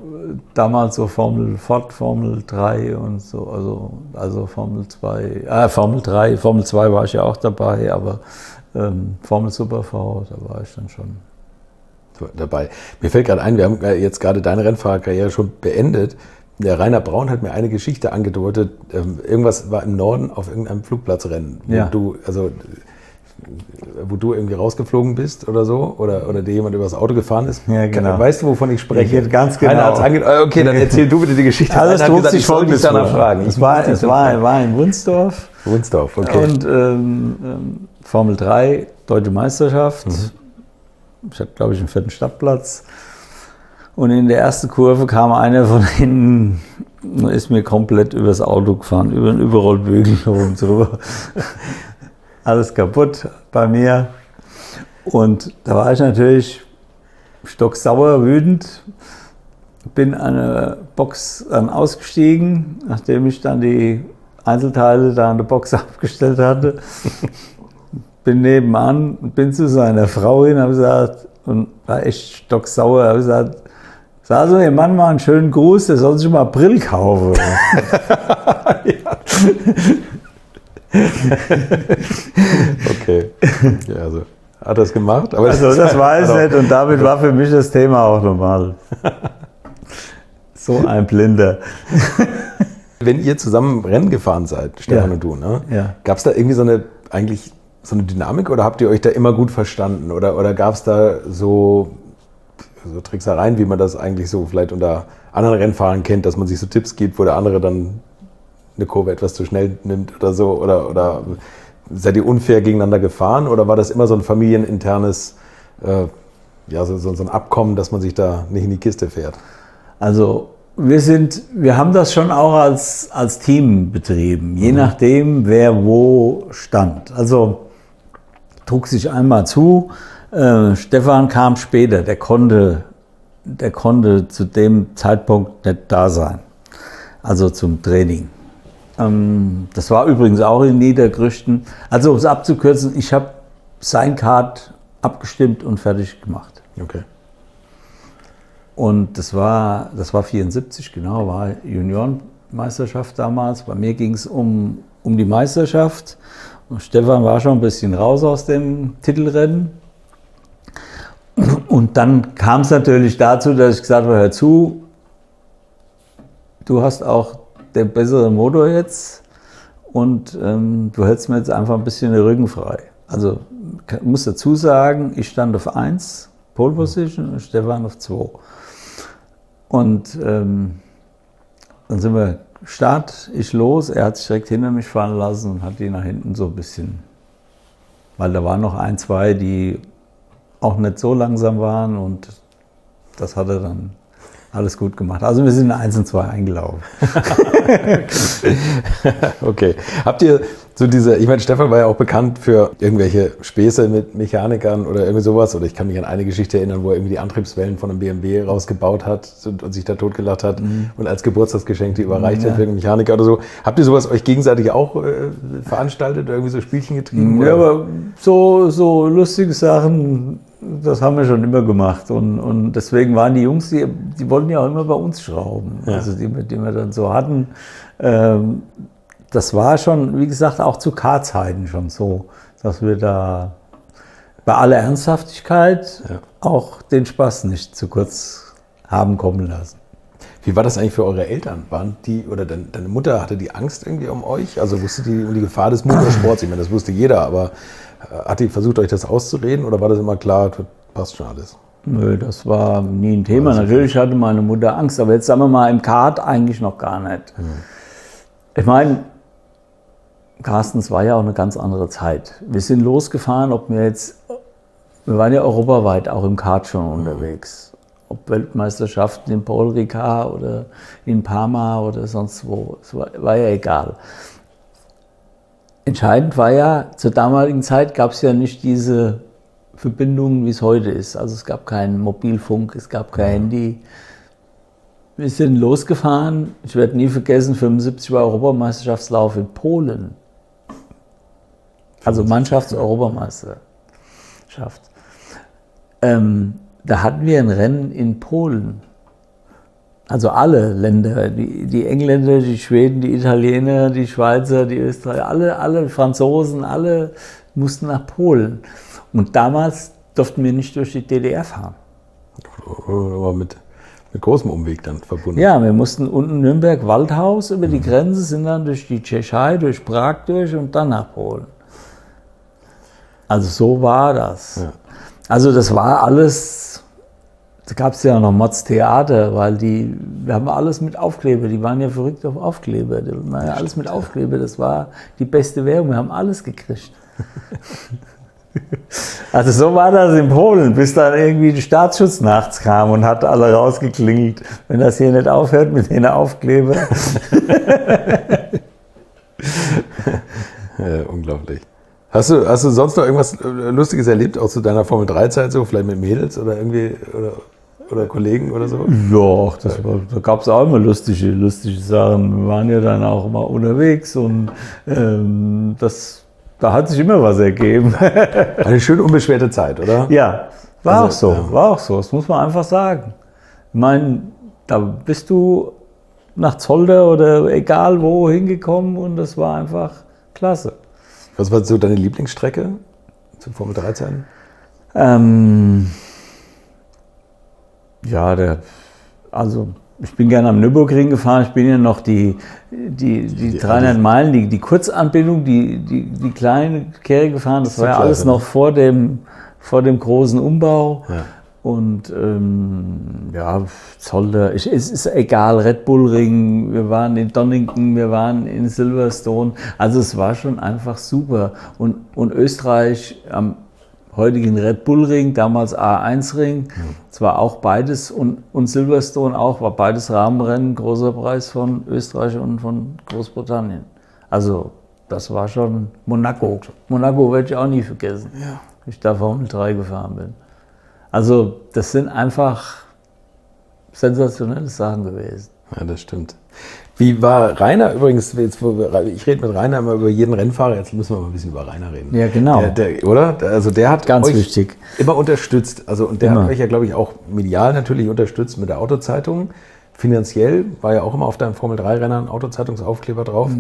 S3: damals so Formel Ford, Formel 3 und so, also Formel 2, Formel 3, Formel 2 war ich ja auch dabei, aber Formel Super V, da war ich dann schon
S2: dabei. Mir fällt gerade ein, wir haben jetzt gerade deine Rennfahrerkarriere schon beendet. Der Rainer Braun hat mir eine Geschichte angedeutet. Irgendwas war im Norden auf irgendeinem Flugplatzrennen, wo du irgendwie rausgeflogen bist oder so, oder dir jemand über das Auto gefahren ist.
S3: Ja, genau.
S2: Weißt du, wovon ich spreche?
S3: Ganz genau.
S2: Einer hat's okay, dann erzähl du bitte die Geschichte.
S3: Also es trug sich
S2: ich soll dich danach fragen.
S3: Es war in Wunsdorf.
S2: Wunsdorf, okay.
S3: Und Formel 3, Deutsche Meisterschaft. Ich hatte, glaube ich, einen 4. Stadtplatz. Und in der ersten Kurve kam einer von hinten, ist mir komplett übers Auto gefahren, über den Überrollbügel oben drüber. Alles kaputt bei mir. Und da war ich natürlich stocksauer, wütend. Bin an der Box dann ausgestiegen, nachdem ich dann die Einzelteile da an der Box abgestellt hatte. Bin nebenan und bin zu seiner Frau hin, habe gesagt, und war echt stocksauer, habe gesagt, sag so, ihr Mann mal einen schönen Gruß, der soll sich mal Brill kaufen.
S2: Okay. Ja, also hat er es gemacht? Aber
S3: also das weiß ich nicht und damit war für mich das Thema auch normal. So ein Blinder.
S2: Wenn ihr zusammen Rennen gefahren seid, Stefan und du, ne?
S3: Ja.
S2: Gab es da irgendwie so eine Dynamik oder habt ihr euch da immer gut verstanden? Oder gab es da so Tricksereien, wie man das eigentlich so vielleicht unter anderen Rennfahrern kennt, dass man sich so Tipps gibt, wo der andere dann eine Kurve etwas zu schnell nimmt oder so? Oder seid ihr unfair gegeneinander gefahren? Oder war das immer so ein familieninternes, so ein Abkommen, dass man sich da nicht in die Kiste fährt?
S3: Also wir haben das schon auch als Team betrieben, je nachdem, wer wo stand. Also trug sich einmal zu, Stefan kam später, der konnte zu dem Zeitpunkt nicht da sein, also zum Training. Das war übrigens auch in Niedergrüchten. Also um es abzukürzen, ich habe sein Kart abgestimmt und fertig gemacht.
S2: Okay.
S3: Und das war 74, genau, war Juniorenmeisterschaft damals. Bei mir ging es um die Meisterschaft. Und Stefan war schon ein bisschen raus aus dem Titelrennen. Und dann kam es natürlich dazu, dass ich gesagt habe, hör zu, du hast auch den besseren Motor jetzt und du hältst mir jetzt einfach ein bisschen den Rücken frei. Also ich muss dazu sagen, ich stand auf 1, Pole Position, und Stefan auf 2. Und dann sind wir Start, ich los, er hat sich direkt hinter mich fahren lassen und hat die nach hinten so ein bisschen, weil da waren noch 1, 2, die auch nicht so langsam waren und das hat er dann alles gut gemacht. Also wir sind in 1 und 2 eingelaufen.
S2: Okay. Habt ihr so ich meine, Stefan war ja auch bekannt für irgendwelche Späße mit Mechanikern oder irgendwie sowas. Oder ich kann mich an eine Geschichte erinnern, wo er irgendwie die Antriebswellen von einem BMW rausgebaut hat und sich da totgelacht hat und als Geburtstagsgeschenk die überreicht hat für einen Mechaniker oder so. Habt ihr sowas euch gegenseitig auch veranstaltet oder irgendwie so Spielchen getrieben?
S3: Ja, aber so lustige Sachen das haben wir schon immer gemacht. Und deswegen waren die Jungs, die wollten ja auch immer bei uns schrauben. Ja. Also die wir dann so hatten. Das war schon, wie gesagt, auch zu K-Zeiten schon so, dass wir da bei aller Ernsthaftigkeit auch den Spaß nicht zu kurz haben kommen lassen.
S2: Wie war das eigentlich für eure Eltern? Waren die oder deine Mutter, hatte die Angst irgendwie um euch? Also wusste die um die Gefahr des Motorsports? Ich meine, das wusste jeder, aber hat die versucht, euch das auszureden oder war das immer klar, passt schon alles?
S3: Nö, das war nie ein Thema. Natürlich hatte meine Mutter Angst, aber jetzt sagen wir mal im Kart eigentlich noch gar nicht. Ich meine, Carsten, es war ja auch eine ganz andere Zeit. Wir sind losgefahren, wir waren ja europaweit auch im Kart schon unterwegs. Ob Weltmeisterschaften in Paul Ricard oder in Parma oder sonst wo, es war ja egal. Entscheidend war ja, zur damaligen Zeit gab es ja nicht diese Verbindungen, wie es heute ist. Also es gab keinen Mobilfunk, es gab kein Handy. Wir sind losgefahren, ich werde nie vergessen, 75 war Europameisterschaftslauf in Polen. Also Mannschafts-Europameisterschaft. Da hatten wir ein Rennen in Polen. Also alle Länder, die Engländer, die Schweden, die Italiener, die Schweizer, die Österreicher, alle Franzosen, alle mussten nach Polen. Und damals durften wir nicht durch die DDR fahren.
S2: Aber mit großem Umweg dann verbunden.
S3: Ja, wir mussten unten Nürnberg-Waldhaus über die Grenze, sind dann durch die Tschechei, durch Prag durch und dann nach Polen. Also so war das. Ja. Also das war alles, da gab es ja noch Mods Theater, weil wir haben alles mit Aufkleber, die waren ja verrückt auf Aufkleber. Das war ja alles mit Aufkleber, das war die beste Währung, wir haben alles gekriegt. Also so war das in Polen, bis dann irgendwie der Staatsschutz nachts kam und hat alle rausgeklingelt, wenn das hier nicht aufhört mit den Aufkleber.
S2: Ja, unglaublich. Hast du sonst noch irgendwas Lustiges erlebt, auch zu deiner Formel-3-Zeit, so vielleicht mit Mädels oder irgendwie oder Kollegen oder so?
S3: Ja, da gab es auch immer lustige Sachen. Wir waren ja dann auch immer unterwegs und da hat sich immer was ergeben.
S2: Eine schön unbeschwerte Zeit, oder?
S3: Ja, war auch so, das muss man einfach sagen. Ich meine, da bist du nach Zolder oder egal wo hingekommen und das war einfach klasse.
S2: Was war so deine Lieblingsstrecke zu Formel-3-Zeiten?
S3: Also ich bin gerne am Nürburgring gefahren, ich bin ja noch die 300 Meilen, die Kurzanbindung, die kleine Kehre gefahren, das war ja alles noch vor dem großen Umbau. Ja. Und Zolder, es ist egal, Red Bull Ring, wir waren in Donington, wir waren in Silverstone, also es war schon einfach super. Und Österreich am heutigen Red Bull Ring, damals A1 Ring, es war auch beides und Silverstone auch, war beides Rahmenrennen, großer Preis von Österreich und von Großbritannien. Also das war schon Monaco. Monaco werde ich auch nie vergessen, wie ich da Formel 3 gefahren bin. Also das sind einfach sensationelle Sachen gewesen.
S2: Ja, das stimmt. Wie war Rainer übrigens, ich rede mit Rainer immer über jeden Rennfahrer, jetzt müssen wir mal ein bisschen über Rainer reden.
S3: Ja, genau.
S2: Oder? Also der hat
S3: ganz
S2: euch
S3: wichtig.
S2: Immer unterstützt. Also, und der hat euch ja, glaube ich, auch medial natürlich unterstützt mit der Autozeitung. Finanziell war ja auch immer auf deinem Formel-3-Renner ein Autozeitungsaufkleber drauf.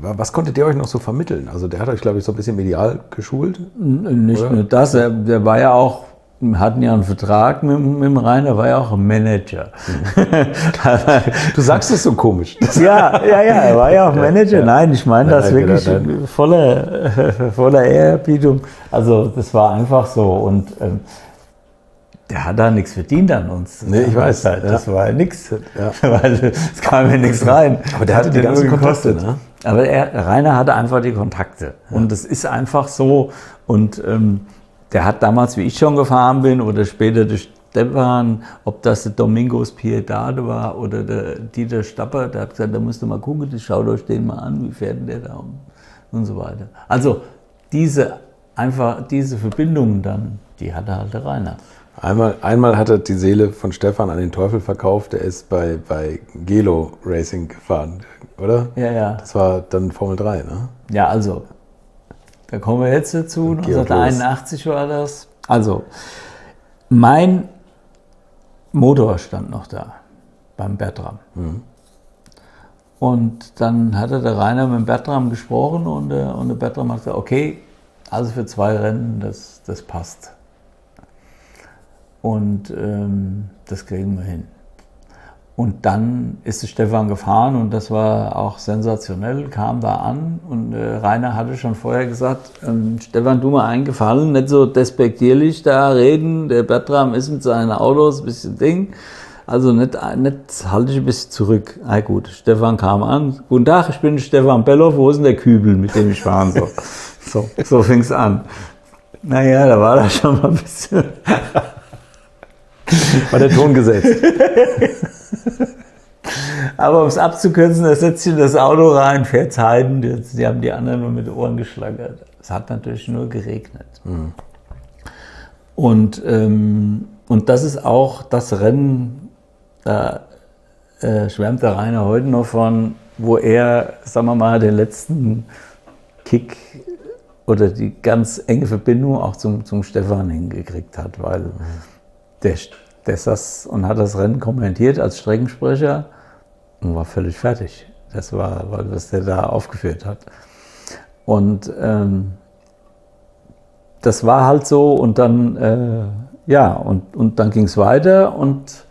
S2: Was konntet ihr euch noch so vermitteln? Also der hat euch, glaube ich, so ein bisschen medial geschult.
S3: Nicht nur das, der war ja auch, wir hatten ja einen Vertrag mit dem Rainer, war ja auch ein Manager.
S2: Du sagst es so komisch.
S3: Ja, er war ja auch Manager. Ja. Nein, ich meine das wirklich voller Ehrerbietung. Also das war einfach so und der hat da nichts verdient an uns.
S2: Nee, ich weiß.
S3: Das war ja nichts, weil es kam ja nichts rein.
S2: Aber der hatte die ganzen Kontakte, ne?
S3: Aber Rainer hatte einfach die Kontakte. Und das ist einfach so. Und der hat damals, wie ich schon gefahren bin, oder später der Stefan, ob das der Domingos Piedade war oder der Dieter Stapper, der hat gesagt, da musst du mal gucken, schaut euch den mal an, wie fährt denn der da und so weiter. Also diese Verbindungen dann, die hatte halt der Rainer.
S2: Einmal hat er die Seele von Stefan an den Teufel verkauft, der ist bei Gelo Racing gefahren, oder?
S3: Ja.
S2: Das war dann Formel 3, ne?
S3: Ja, also, da kommen wir jetzt dazu, 1981 war das. Also, mein Motor stand noch da, beim Bertram. Und dann hatte der Rainer mit dem Bertram gesprochen und der Bertram hat gesagt, okay, also für 2 Rennen, das passt. Und das kriegen wir hin. Und dann ist der Stefan gefahren und das war auch sensationell, kam da an und Rainer hatte schon vorher gesagt, Stefan, tu mir einen Gefallen, nicht so despektierlich da reden, der Bertram ist mit seinen Autos ein bisschen Ding, also nicht halte ich ein bisschen zurück. Na gut, Stefan kam an, guten Tag, ich bin Stefan Belloff, wo ist denn der Kübel, mit dem ich fahren soll? So fing es an. Naja, da war das schon mal ein bisschen...
S2: War der Ton gesetzt.
S3: Aber um es abzukürzen, er setzt sich in das Auto rein, fährt Zeiten, die haben die anderen nur mit den Ohren geschlagert. Es hat natürlich nur geregnet. Und das ist auch das Rennen, da schwärmt der Rainer heute noch von, wo er, sagen wir mal, den letzten Kick oder die ganz enge Verbindung auch zum Stefan hingekriegt hat, weil der saß und hat das Rennen kommentiert als Streckensprecher und war völlig fertig. Das war, was der da aufgeführt hat. Und das war halt so und dann, und dann ging es weiter und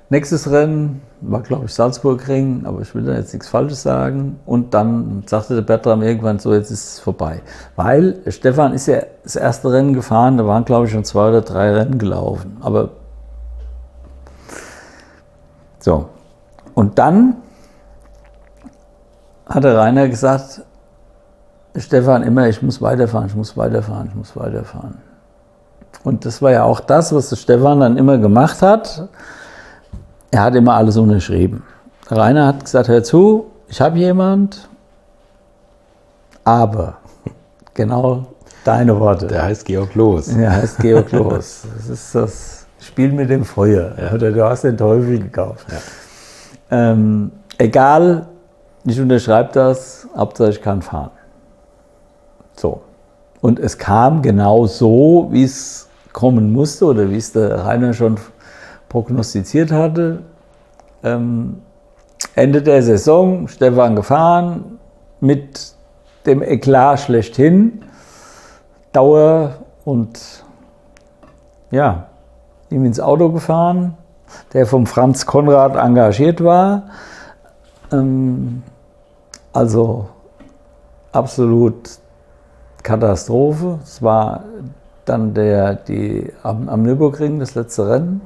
S3: nächstes Rennen war, glaube ich, Salzburgring, aber ich will da jetzt nichts Falsches sagen. Und dann sagte der Bertram irgendwann so, jetzt ist es vorbei. Weil Stefan ist ja das erste Rennen gefahren, da waren, glaube ich, schon 2 oder 3 Rennen gelaufen. Aber so. Und dann hat der Rainer gesagt, Stefan immer, ich muss weiterfahren. Und das war ja auch das, was der Stefan dann immer gemacht hat. Er hat immer alles unterschrieben. Rainer hat gesagt, hör zu, ich habe jemand, aber genau deine Worte.
S2: Der heißt Georg Loos.
S3: Der heißt Georg Loos. Das ist das Spiel mit dem Feuer. Ja. Oder du hast den Teufel gekauft. Ja. Egal, ich unterschreibe das, Hauptsache ich kann fahren. So. Und es kam genau so, wie es kommen musste oder wie es der Rainer schon prognostiziert hatte. Ende der Saison, Stefan gefahren, mit dem Eklat schlechthin, Dauer und ja, ihm ins Auto gefahren, der vom Franz Konrad engagiert war. Also absolut Katastrophe. Es war dann am Nürburgring das letzte Rennen.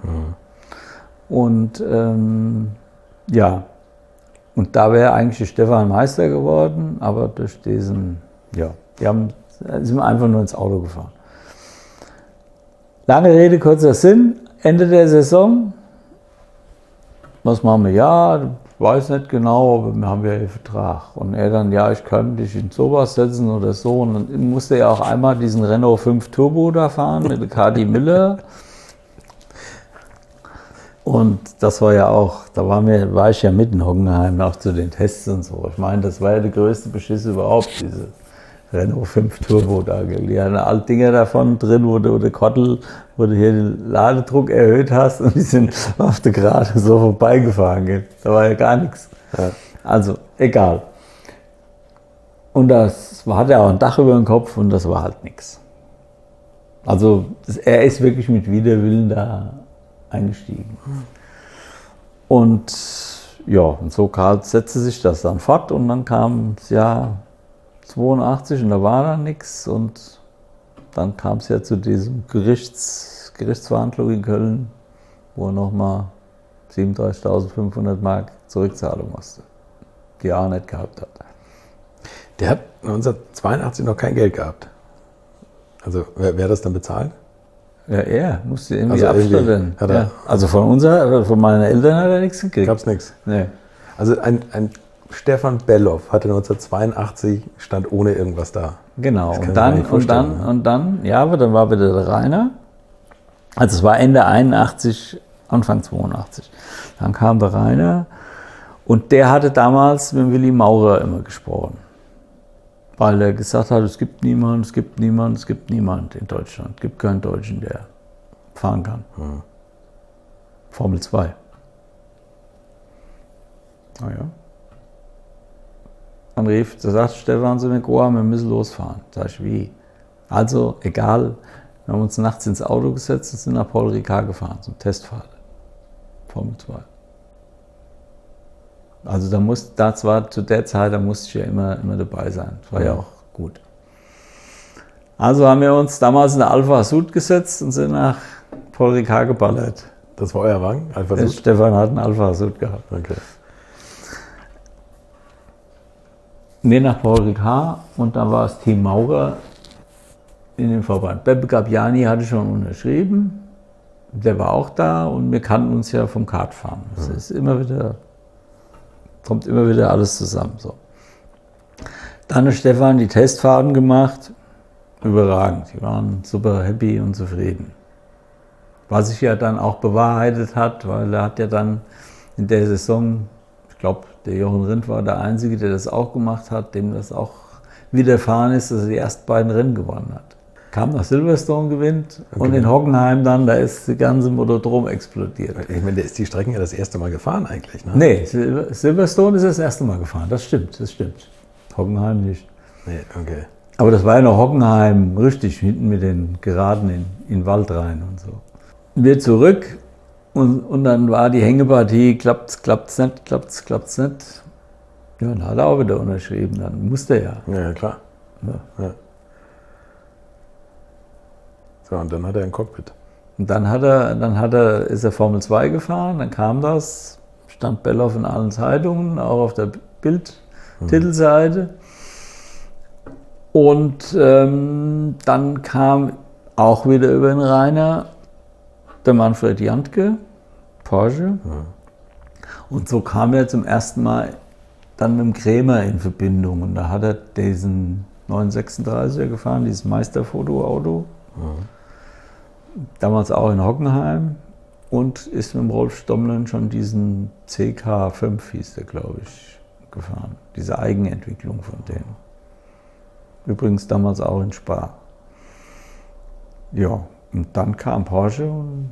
S3: Und und da wäre eigentlich Stefan Meister geworden, aber durch diesen, sind wir einfach nur ins Auto gefahren. Lange Rede, kurzer Sinn, Ende der Saison. Was machen wir? Ja, weiß nicht genau, aber wir haben ja einen Vertrag. Und er dann, ja, ich kann dich in sowas setzen oder so. Und dann musste er auch einmal diesen Renault 5 Turbo da fahren mit der Kadi Miller. Und das war ja auch, war ich ja mit in Hockenheim, auch zu den Tests und so. Ich meine, das war ja der größte Beschiss überhaupt, diese Renault 5 Turbo da. Die hatten alle Dinger davon drin, wo du hier den Ladedruck erhöht hast und die sind auf der Gerade so vorbeigefahren. Da war ja gar nichts. Ja. Also, egal. Und das hatte auch ein Dach über dem Kopf und das war halt nichts. Also, er ist wirklich mit Widerwillen da eingestiegen. Und ja, und so setzte sich das dann fort und dann kam das Jahr 82 und da war dann nichts und dann kam es ja zu diesem Gerichtsverhandlung in Köln, wo er nochmal 37.500 Mark zurückzahlen musste, die er auch nicht gehabt hat.
S2: Der hat 1982 noch kein Geld gehabt. Also wer hat das dann bezahlt?
S3: Ja, er musste irgendwie abstellen. Ja. Also von meinen Eltern hat er nichts gekriegt.
S2: Gab's nichts?
S3: Nee.
S2: Also ein Stefan Belloff hatte 1982, stand ohne irgendwas da.
S3: Genau. Und dann, aber dann war wieder der Rainer. Also es war Ende 81, Anfang 82. Dann kam der Rainer und der hatte damals mit Willi Maurer immer gesprochen. weil er gesagt hat, es gibt niemanden in Deutschland. Es gibt keinen Deutschen, der fahren kann. Formel 2. Naja. Dann da sagt Stefan zu mir, wir müssen losfahren. Sag ich, wie? Also, egal, wir haben uns nachts ins Auto gesetzt und sind nach Paul Ricard gefahren, zum Testfahrt. Formel 2. Also das war zu der Zeit, da musste ich ja immer dabei sein. Das war ja auch gut. Also haben wir uns damals in eine Alpha Sud gesetzt und sind nach Paul Ricard geballert.
S2: Das war euer Wagen? Alpha Sud?
S3: Stefan hat einen Alpha Sud gehabt.
S2: Okay.
S3: Wir nach Paul Ricard und da war das Team Maurer in dem Verband. Beppe Gabbiani hatte schon unterschrieben, der war auch da und wir kannten uns ja vom Kartfahren. Das ist kommt immer wieder alles zusammen. So. Dann hat Stefan die Testfahrten gemacht, überragend. Die waren super happy und zufrieden. Was sich ja dann auch bewahrheitet hat, weil er hat ja dann in der Saison, ich glaube, der Jochen Rindt war der Einzige, der das auch gemacht hat, dem das auch widerfahren ist, dass er die ersten beiden Rennen gewonnen hat. Kam nach Silverstone, gewinnt und in Hockenheim dann, da ist die ganze Motodrom explodiert.
S2: Ich meine, der ist die Strecken ja das erste Mal gefahren eigentlich, ne?
S3: Nee, Silverstone ist das erste Mal gefahren, das stimmt. Hockenheim nicht.
S2: Nee, okay.
S3: Aber das war ja noch Hockenheim, richtig, hinten mit den Geraden in den Wald rein und so. Wir zurück und dann war die Hängepartie, klappt's nicht. Ja, dann hat er auch wieder unterschrieben, dann musste er ja.
S2: Ja, klar. Ja. So, und dann hat er ein Cockpit.
S3: Und dann ist er Formel 2 gefahren, dann kam das, stand Belloff in allen Zeitungen, auch auf der Bild-Titelseite. Und dann kam auch wieder über den Rainer der Manfred Jantke, Porsche. Und so kam er zum ersten Mal dann mit dem Krämer in Verbindung. Und da hat er diesen 936er gefahren, dieses Meisterfoto-Auto. Damals auch in Hockenheim. Und ist mit dem Rolf Stommlen schon diesen CK5, hieß der, glaube ich, gefahren. Diese Eigenentwicklung von denen. Übrigens damals auch in Spa. Ja, und dann kam Porsche und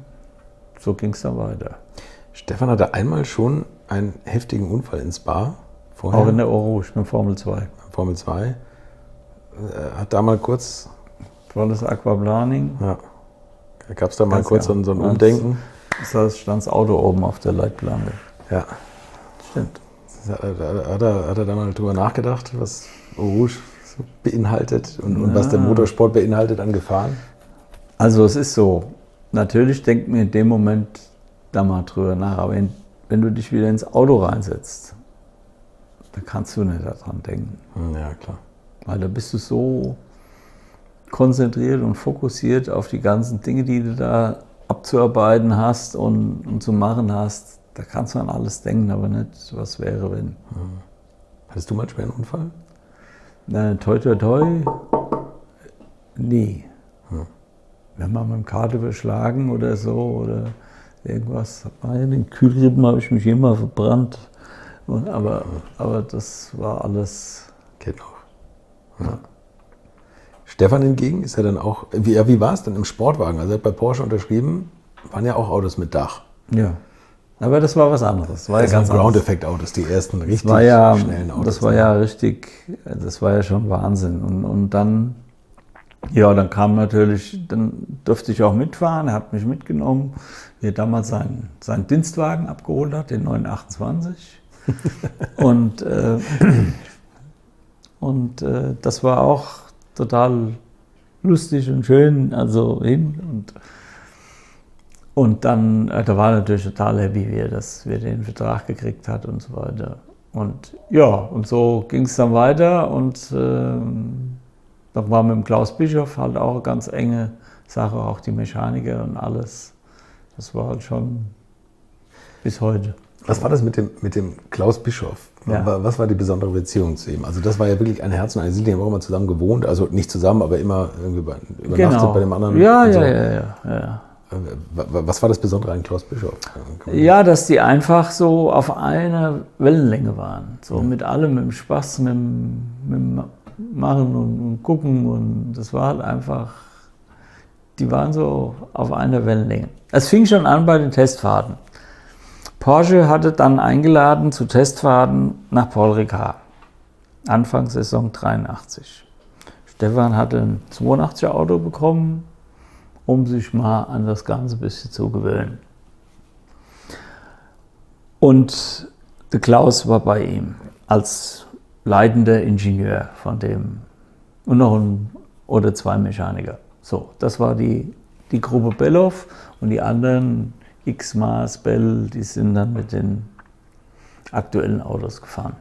S3: so ging es dann weiter.
S2: Stefan hatte einmal schon einen heftigen Unfall in Spa. Vorher.
S3: Auch in der Eau Rouge mit Formel 2.
S2: Formel 2. Hat da mal kurz...
S3: Volles Aquaplaning.
S2: Ja. Gab es da mal kurz so ein Umdenken?
S3: Da stand das Auto oben auf der Leitplanke.
S2: Ja.
S3: Stimmt.
S2: Hat er da mal drüber nachgedacht, was Eau Rouge so beinhaltet und was der Motorsport beinhaltet an Gefahren?
S3: Also es ist so, natürlich denkt man in dem Moment da mal drüber nach, aber wenn du dich wieder ins Auto reinsetzt, dann kannst du nicht daran denken.
S2: Ja, klar.
S3: Weil da bist du so konzentriert und fokussiert auf die ganzen Dinge, die du da abzuarbeiten hast und zu machen hast. Da kannst du an alles denken, aber nicht, was wäre, wenn.
S2: Hattest du mal einen schweren Unfall?
S3: Nein, toi, toi, toi, nie. Wir haben mal mit dem Kart überschlagen oder so oder irgendwas. In den Kühlrippen habe ich mich immer verbrannt. Aber das war alles.
S2: Geht noch. Ja. Stefan hingegen ist ja dann auch, wie war es denn im Sportwagen? Also er hat bei Porsche unterschrieben, waren ja auch Autos mit Dach.
S3: Ja, aber das war was anderes. Das war ja ganz
S2: Ground-Effekt-Autos, die ersten richtig schnellen Autos.
S3: Das war ja richtig, das war ja schon Wahnsinn. Und dann, ja, dann kam natürlich, dann durfte ich auch mitfahren, er hat mich mitgenommen, wie er damals seinen Dienstwagen abgeholt hat, den 928. Und das war auch total lustig und schön, also hin. Und dann, da war er natürlich total happy, wie er den Vertrag gekriegt hat und so weiter. Und ja, und so ging es dann weiter. Und dann war mit dem Klaus Bischoff halt auch eine ganz enge Sache, auch die Mechaniker und alles. Das war halt schon bis heute.
S2: Was war das mit dem Klaus Bischoff? Ja. Was war die besondere Beziehung zu ihm? Also das war ja wirklich ein Herz und eine Seele, die haben auch immer zusammen gewohnt. Also nicht zusammen, aber immer irgendwie übernachtet bei dem anderen.
S3: Ja,
S2: so.
S3: Ja.
S2: Was war das Besondere an Klaus Bischoff?
S3: Ja, dass die einfach so auf einer Wellenlänge waren. So mit allem, mit dem Spaß, mit dem machen und gucken und das war halt einfach, die waren so auf einer Wellenlänge. Es fing schon an bei den Testfahrten. Porsche hatte dann eingeladen zu Testfahrten nach Paul Ricard, Anfang Saison 83. Stefan hatte ein 82er Auto bekommen, um sich mal an das Ganze ein bisschen zu gewöhnen. Und der Klaus war bei ihm als leitender Ingenieur von dem und noch ein oder zwei Mechaniker. So, das war die Gruppe Belloff und die anderen X-Mars, Bell, die sind dann mit den aktuellen Autos gefahren.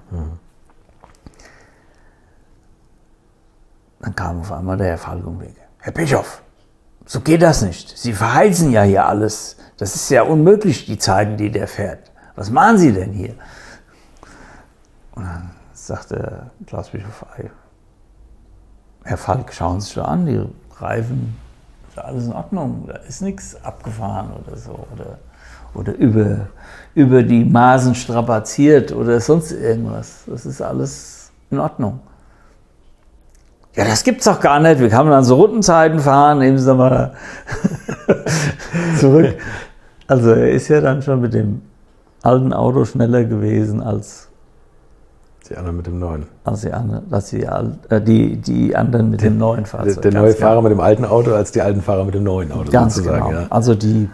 S3: Dann kam auf einmal der Herr Falk um die Ecke. Herr Bischof, so geht das nicht. Sie verheizen ja hier alles. Das ist ja unmöglich, die Zeiten, die der fährt. Was machen Sie denn hier? Und dann sagte Klaus Bischof, Herr Falk, schauen Sie sich an, die Reifen, ist alles in Ordnung, da ist nichts abgefahren oder so. Oder über die Maßen strapaziert oder sonst irgendwas. Das ist alles in Ordnung. Ja, das gibt's doch gar nicht. Wir kann dann so Rundenzeiten fahren, nehmen Sie doch mal zurück. Also er ist ja dann schon mit dem alten Auto schneller gewesen als
S2: die anderen mit dem neuen.
S3: Die anderen mit dem neuen Fahrzeug.
S2: Der neue Fahrer mit dem alten Auto als die alten Fahrer mit dem neuen Auto.
S3: Ganz
S2: sozusagen.
S3: genau.
S2: Ja.
S3: Also die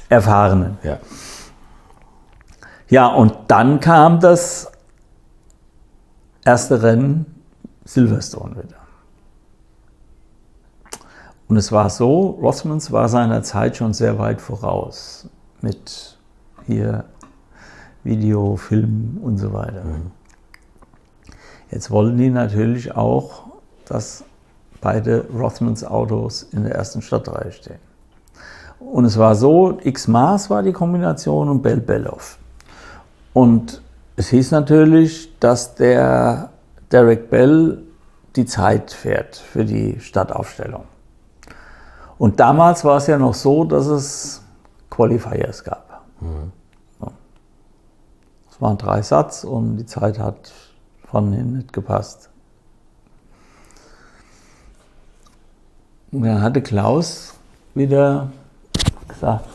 S3: Erfahrenen.
S2: Ja.
S3: Ja, und dann kam das erste Rennen Silverstone wieder. Und es war so, Rothmans war seiner Zeit schon sehr weit voraus mit hier Video, Film und so weiter. Jetzt wollten die natürlich auch, dass beide Rothmans Autos in der ersten Startreihe stehen. Und es war so, X-Mars war die Kombination und Bell Belloff. Und es hieß natürlich, dass der Derek Bell die Zeit fährt für die Startaufstellung. Und damals war es ja noch so, dass es Qualifiers gab. So. Es waren 3 Satz und die Zeit hat von hinten nicht gepasst. Und dann hatte Klaus wieder gesagt,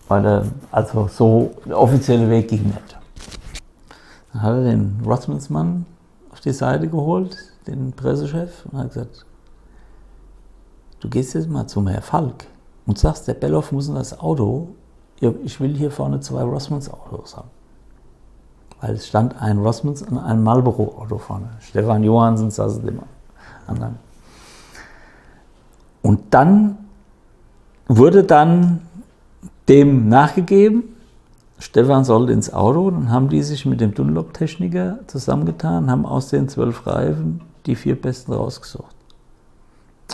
S3: also so der offizielle Weg ging nicht. Dann hat er den Rothmans-Mann auf die Seite geholt, den Pressechef, und hat gesagt, du gehst jetzt mal zum Herrn Falk und sagst, der Belloff muss in das Auto, ich will hier vorne 2 Rothmans-Autos haben. Weil es stand ein Rothmans und ein Marlboro-Auto vorne. Stefan Johansen saß dem anderen. Und dann wurde dem nachgegeben, Stefan sollte ins Auto, dann haben die sich mit dem Dunlop-Techniker zusammengetan, haben aus den 12 Reifen die 4 besten rausgesucht.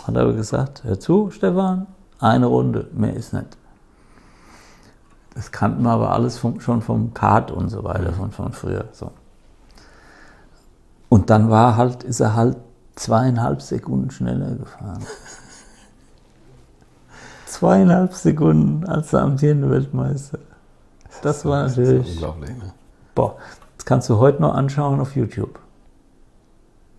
S3: Hat aber gesagt, hör zu, Stefan, eine Runde, mehr ist nicht. Das kannten wir aber alles schon vom Kart und so weiter, von früher. So. Und dann ist er halt 2,5 Sekunden schneller gefahren. 2,5 Sekunden als der amtierende Weltmeister. Das war natürlich.
S2: Das ist unglaublich, ne?
S3: Boah, das kannst du heute noch anschauen auf YouTube.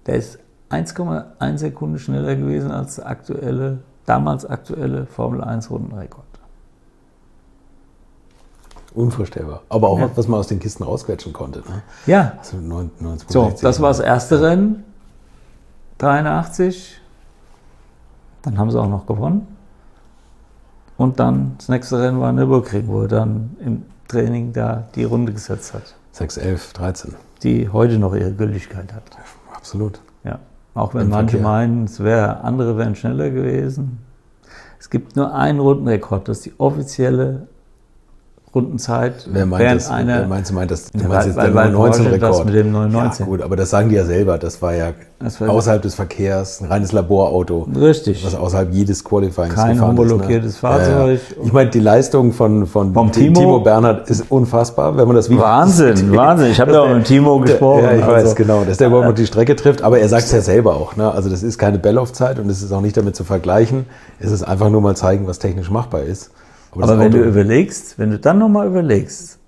S3: Der ist 1,1 Sekunden schneller gewesen als der damals aktuelle Formel 1 Rundenrekord.
S2: Unvorstellbar. Aber auch was man aus den Kisten rausquetschen konnte. Ne?
S3: Ja.
S2: Also 1960,
S3: So, das war das erste Rennen. 83. Dann haben sie auch noch gewonnen. Und dann das nächste Rennen war Nürburgring, wo er dann im Training da die Runde gesetzt hat.
S2: 6, 11, 13.
S3: Die heute noch ihre Gültigkeit hat.
S2: Absolut.
S3: Ja. Auch wenn manche meinen, andere wären schneller gewesen. Es gibt nur einen Rundenrekord, das ist die offizielle Rundenzeit.
S2: Wer meint das? Du meinst jetzt der 919-Rekord.
S3: Das mit dem 919.
S2: Ja, gut, aber das sagen die ja selber. Das war ja außerhalb des Verkehrs, ein reines Laborauto.
S3: Richtig.
S2: Was außerhalb jedes Qualifyings
S3: kein
S2: gefahren
S3: homologiertes
S2: ist. Ne?
S3: Fahrzeug.
S2: Ja. Ich meine, die Leistung von Timo Bernhard ist unfassbar, wenn man das Video
S3: Wahnsinn. Ich habe ja auch mit Timo gesprochen.
S2: Ja, ich weiß, genau, dass der überhaupt noch die Strecke trifft. Aber er sagt es ja selber auch. Ne? Also das ist keine Belloff-Zeit und es ist auch nicht damit zu vergleichen. Es ist einfach nur mal zeigen, was technisch machbar ist.
S3: Aber wenn du dann nochmal überlegst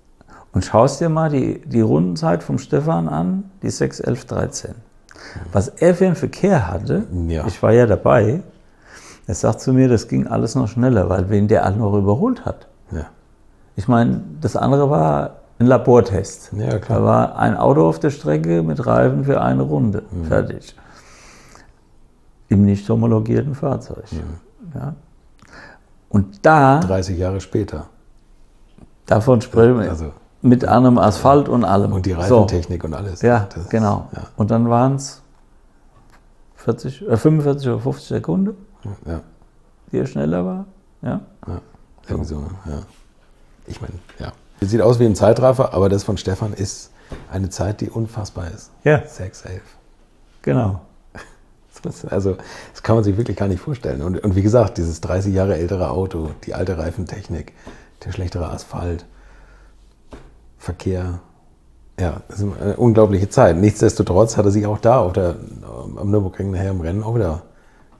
S3: und schaust dir mal die Rundenzeit vom Stefan an, die 6, 11, 13. Was er für einen Verkehr hatte,
S2: Ja.
S3: ich war ja dabei, er sagt zu mir, das ging alles noch schneller, weil wen der alle noch überholt hat.
S2: Ja.
S3: Ich meine, das andere war ein Labortest.
S2: Ja, klar.
S3: Da war ein Auto auf der Strecke mit Reifen für eine Runde. Fertig. Im nicht homologierten Fahrzeug. Ja. Und da,
S2: 30 Jahre später.
S3: davon sprechen wir,
S2: Also,
S3: mit einem Asphalt und allem.
S2: und die Reifentechnik und alles.
S3: Ja,
S2: Das-
S3: genau.
S2: Ja,
S3: Und dann waren es 45 oder 50 Sekunden,
S2: ja,
S3: die er schneller war. Ja.
S2: ja. Irgendwie so, ne? Ja. Ich meine, ja. Es sieht aus wie ein Zeitraffer, aber das von Stefan ist eine Zeit, die unfassbar ist.
S3: Ja.
S2: 6,11.
S3: Genau.
S2: Also, das kann man sich wirklich gar nicht vorstellen. Und wie gesagt, dieses 30 Jahre ältere Auto, die alte Reifentechnik, der schlechtere Asphalt, Verkehr. Ja, das ist eine unglaubliche Zeit. Nichtsdestotrotz hat er sich auch da am Nürburgring nachher im Rennen auch wieder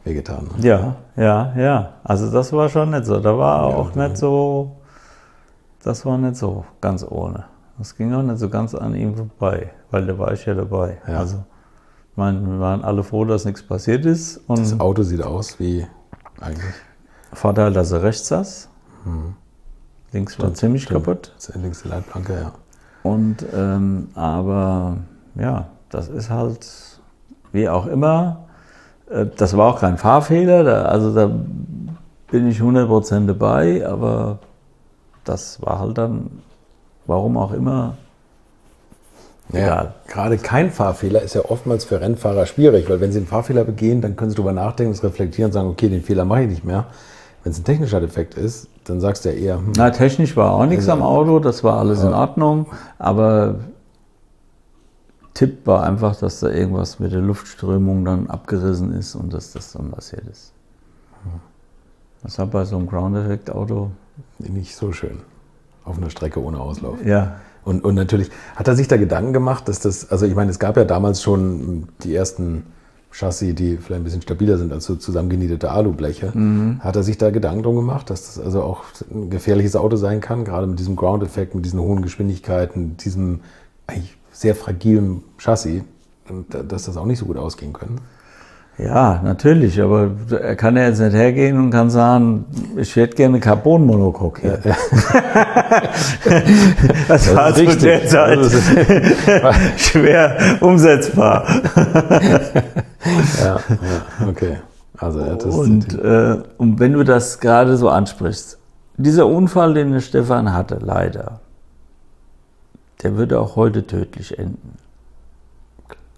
S2: wehgetan. Ne?
S3: Ja. Also das war schon nicht so. Da war auch nicht so, das war nicht so ganz ohne. Das ging auch nicht so ganz an ihm vorbei, weil da war ich ja dabei.
S2: Ja.
S3: Also, ich meine, wir waren alle froh, dass nichts passiert ist. Und
S2: Das Auto sieht aus wie eigentlich.
S3: Vorteil, dass er rechts saß. Links war ziemlich kaputt.
S2: Das ist links die Leitplanke, ja.
S3: Und, aber ja, das ist halt, wie auch immer, das war auch kein Fahrfehler, da bin ich 100% dabei, aber das war halt dann, warum auch immer,
S2: Ja,
S3: egal.
S2: gerade kein Fahrfehler ist ja oftmals für Rennfahrer schwierig, weil wenn sie einen Fahrfehler begehen, dann können sie darüber nachdenken, das reflektieren und sagen, okay, den Fehler mache ich nicht mehr. Wenn es ein technischer Defekt ist, dann sagst du ja eher,
S3: Na, technisch war auch nichts
S2: Also,
S3: am Auto, das war alles in Ordnung, aber Tipp war einfach, dass da irgendwas mit der Luftströmung dann abgerissen ist und dass das dann passiert ist. Das war bei so einem Ground-Effekt-Auto.
S2: nicht so schön. Auf einer Strecke ohne Auslauf.
S3: Ja,
S2: Und natürlich, hat er sich da Gedanken gemacht, dass das, also ich meine, es gab ja damals schon die ersten Chassis, die vielleicht ein bisschen stabiler sind als so zusammengenietete Alubleche. Hat er sich da Gedanken drum gemacht, dass das also auch ein gefährliches Auto sein kann, gerade mit diesem Ground-Effekt, mit diesen hohen Geschwindigkeiten, diesem eigentlich sehr fragilen Chassis, und dass das auch nicht so gut ausgehen können?
S3: ja, natürlich, aber er kann ja jetzt nicht hergehen und kann sagen, ich hätte gerne Carbon-Monocoque hier. Das war zu der Zeit schwer umsetzbar.
S2: Ja, okay. Also er hat das
S3: Und wenn du das gerade so ansprichst, dieser Unfall, den der Stefan hatte, leider, der würde auch heute tödlich enden.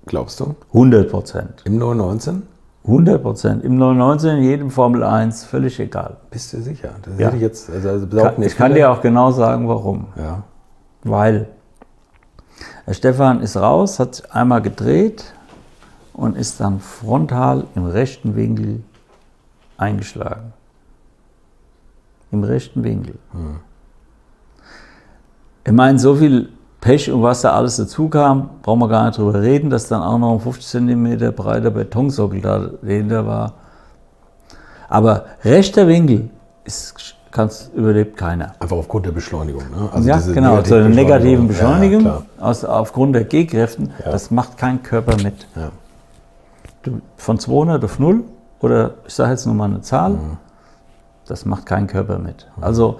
S2: glaubst du?
S3: 100%.
S2: Im 919?
S3: 100%. Im 919, in jedem Formel 1, völlig egal.
S2: Bist du sicher? Das
S3: Ja.
S2: hätte ich jetzt, also behaupten
S3: Ich kann dir auch genau sagen, warum.
S2: Ja.
S3: Weil der Stefan ist raus, hat sich einmal gedreht und ist dann frontal im rechten Winkel eingeschlagen. Im rechten Winkel. Ich meine, so viel Pech und was da alles dazu kam, brauchen wir gar nicht drüber reden, dass dann auch noch ein 50 cm breiter Betonsockel dahinter war. Aber rechter Winkel überlebt keiner.
S2: Einfach aufgrund der Beschleunigung. Ne? Also
S3: Ja,
S2: diese
S3: genau, zur negativen Beschleunigung
S2: Ja, klar.
S3: aufgrund der G-Kräften,
S2: Ja.
S3: das macht kein Körper mit.
S2: Ja.
S3: Von 200 auf 0 oder ich sage jetzt nur mal eine Zahl, das macht kein Körper mit. Also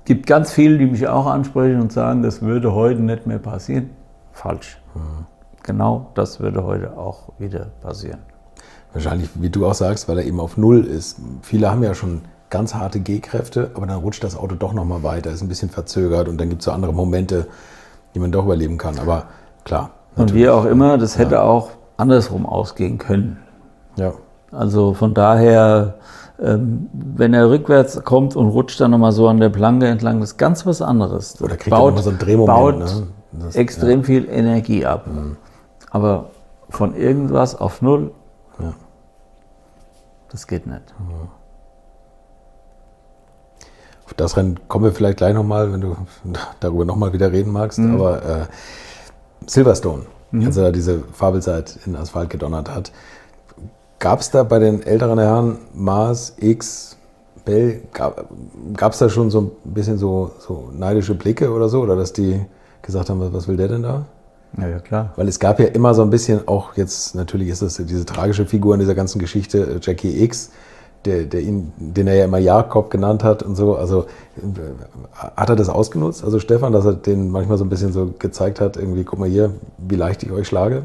S3: gibt ganz viele, die mich auch ansprechen und sagen, das würde heute nicht mehr passieren. Falsch. Genau das würde heute auch wieder passieren.
S2: Wahrscheinlich, wie du auch sagst, weil er eben auf 0 ist. Viele haben ja schon ganz harte G-Kräfte, aber dann rutscht das Auto doch nochmal weiter, ist ein bisschen verzögert und dann gibt es so andere Momente, die man doch überleben kann. Aber klar.
S3: Und wie auch immer, das hätte auch andersrum ausgehen können.
S2: Ja.
S3: Also von daher, wenn er rückwärts kommt und rutscht dann nochmal so an der Planke entlang, das ist ganz was anderes. Das
S2: Oder kriegt er nochmal so einen Drehmoment.
S3: baut
S2: Ne? Das,
S3: extrem viel Energie ab. Aber von irgendwas auf 0,
S2: Ja.
S3: das geht nicht.
S2: Auf das Rennen kommen wir vielleicht gleich nochmal, wenn du darüber nochmal wieder reden magst. Aber Silverstone, als er da diese Fabelzeit in Asphalt gedonnert hat, gab es da bei den älteren Herren, Maas, X, Bell, gab es da schon so ein bisschen so neidische Blicke oder so? Oder dass die gesagt haben, was will der denn da?
S3: Ja, klar.
S2: Weil es gab ja immer so ein bisschen, auch jetzt natürlich ist das diese tragische Figur in dieser ganzen Geschichte, Jackie X, den er ja immer Jakob genannt hat und so. Also hat er das ausgenutzt, also Stefan, dass er den manchmal so ein bisschen so gezeigt hat, irgendwie, guck mal hier, wie leicht ich euch schlage?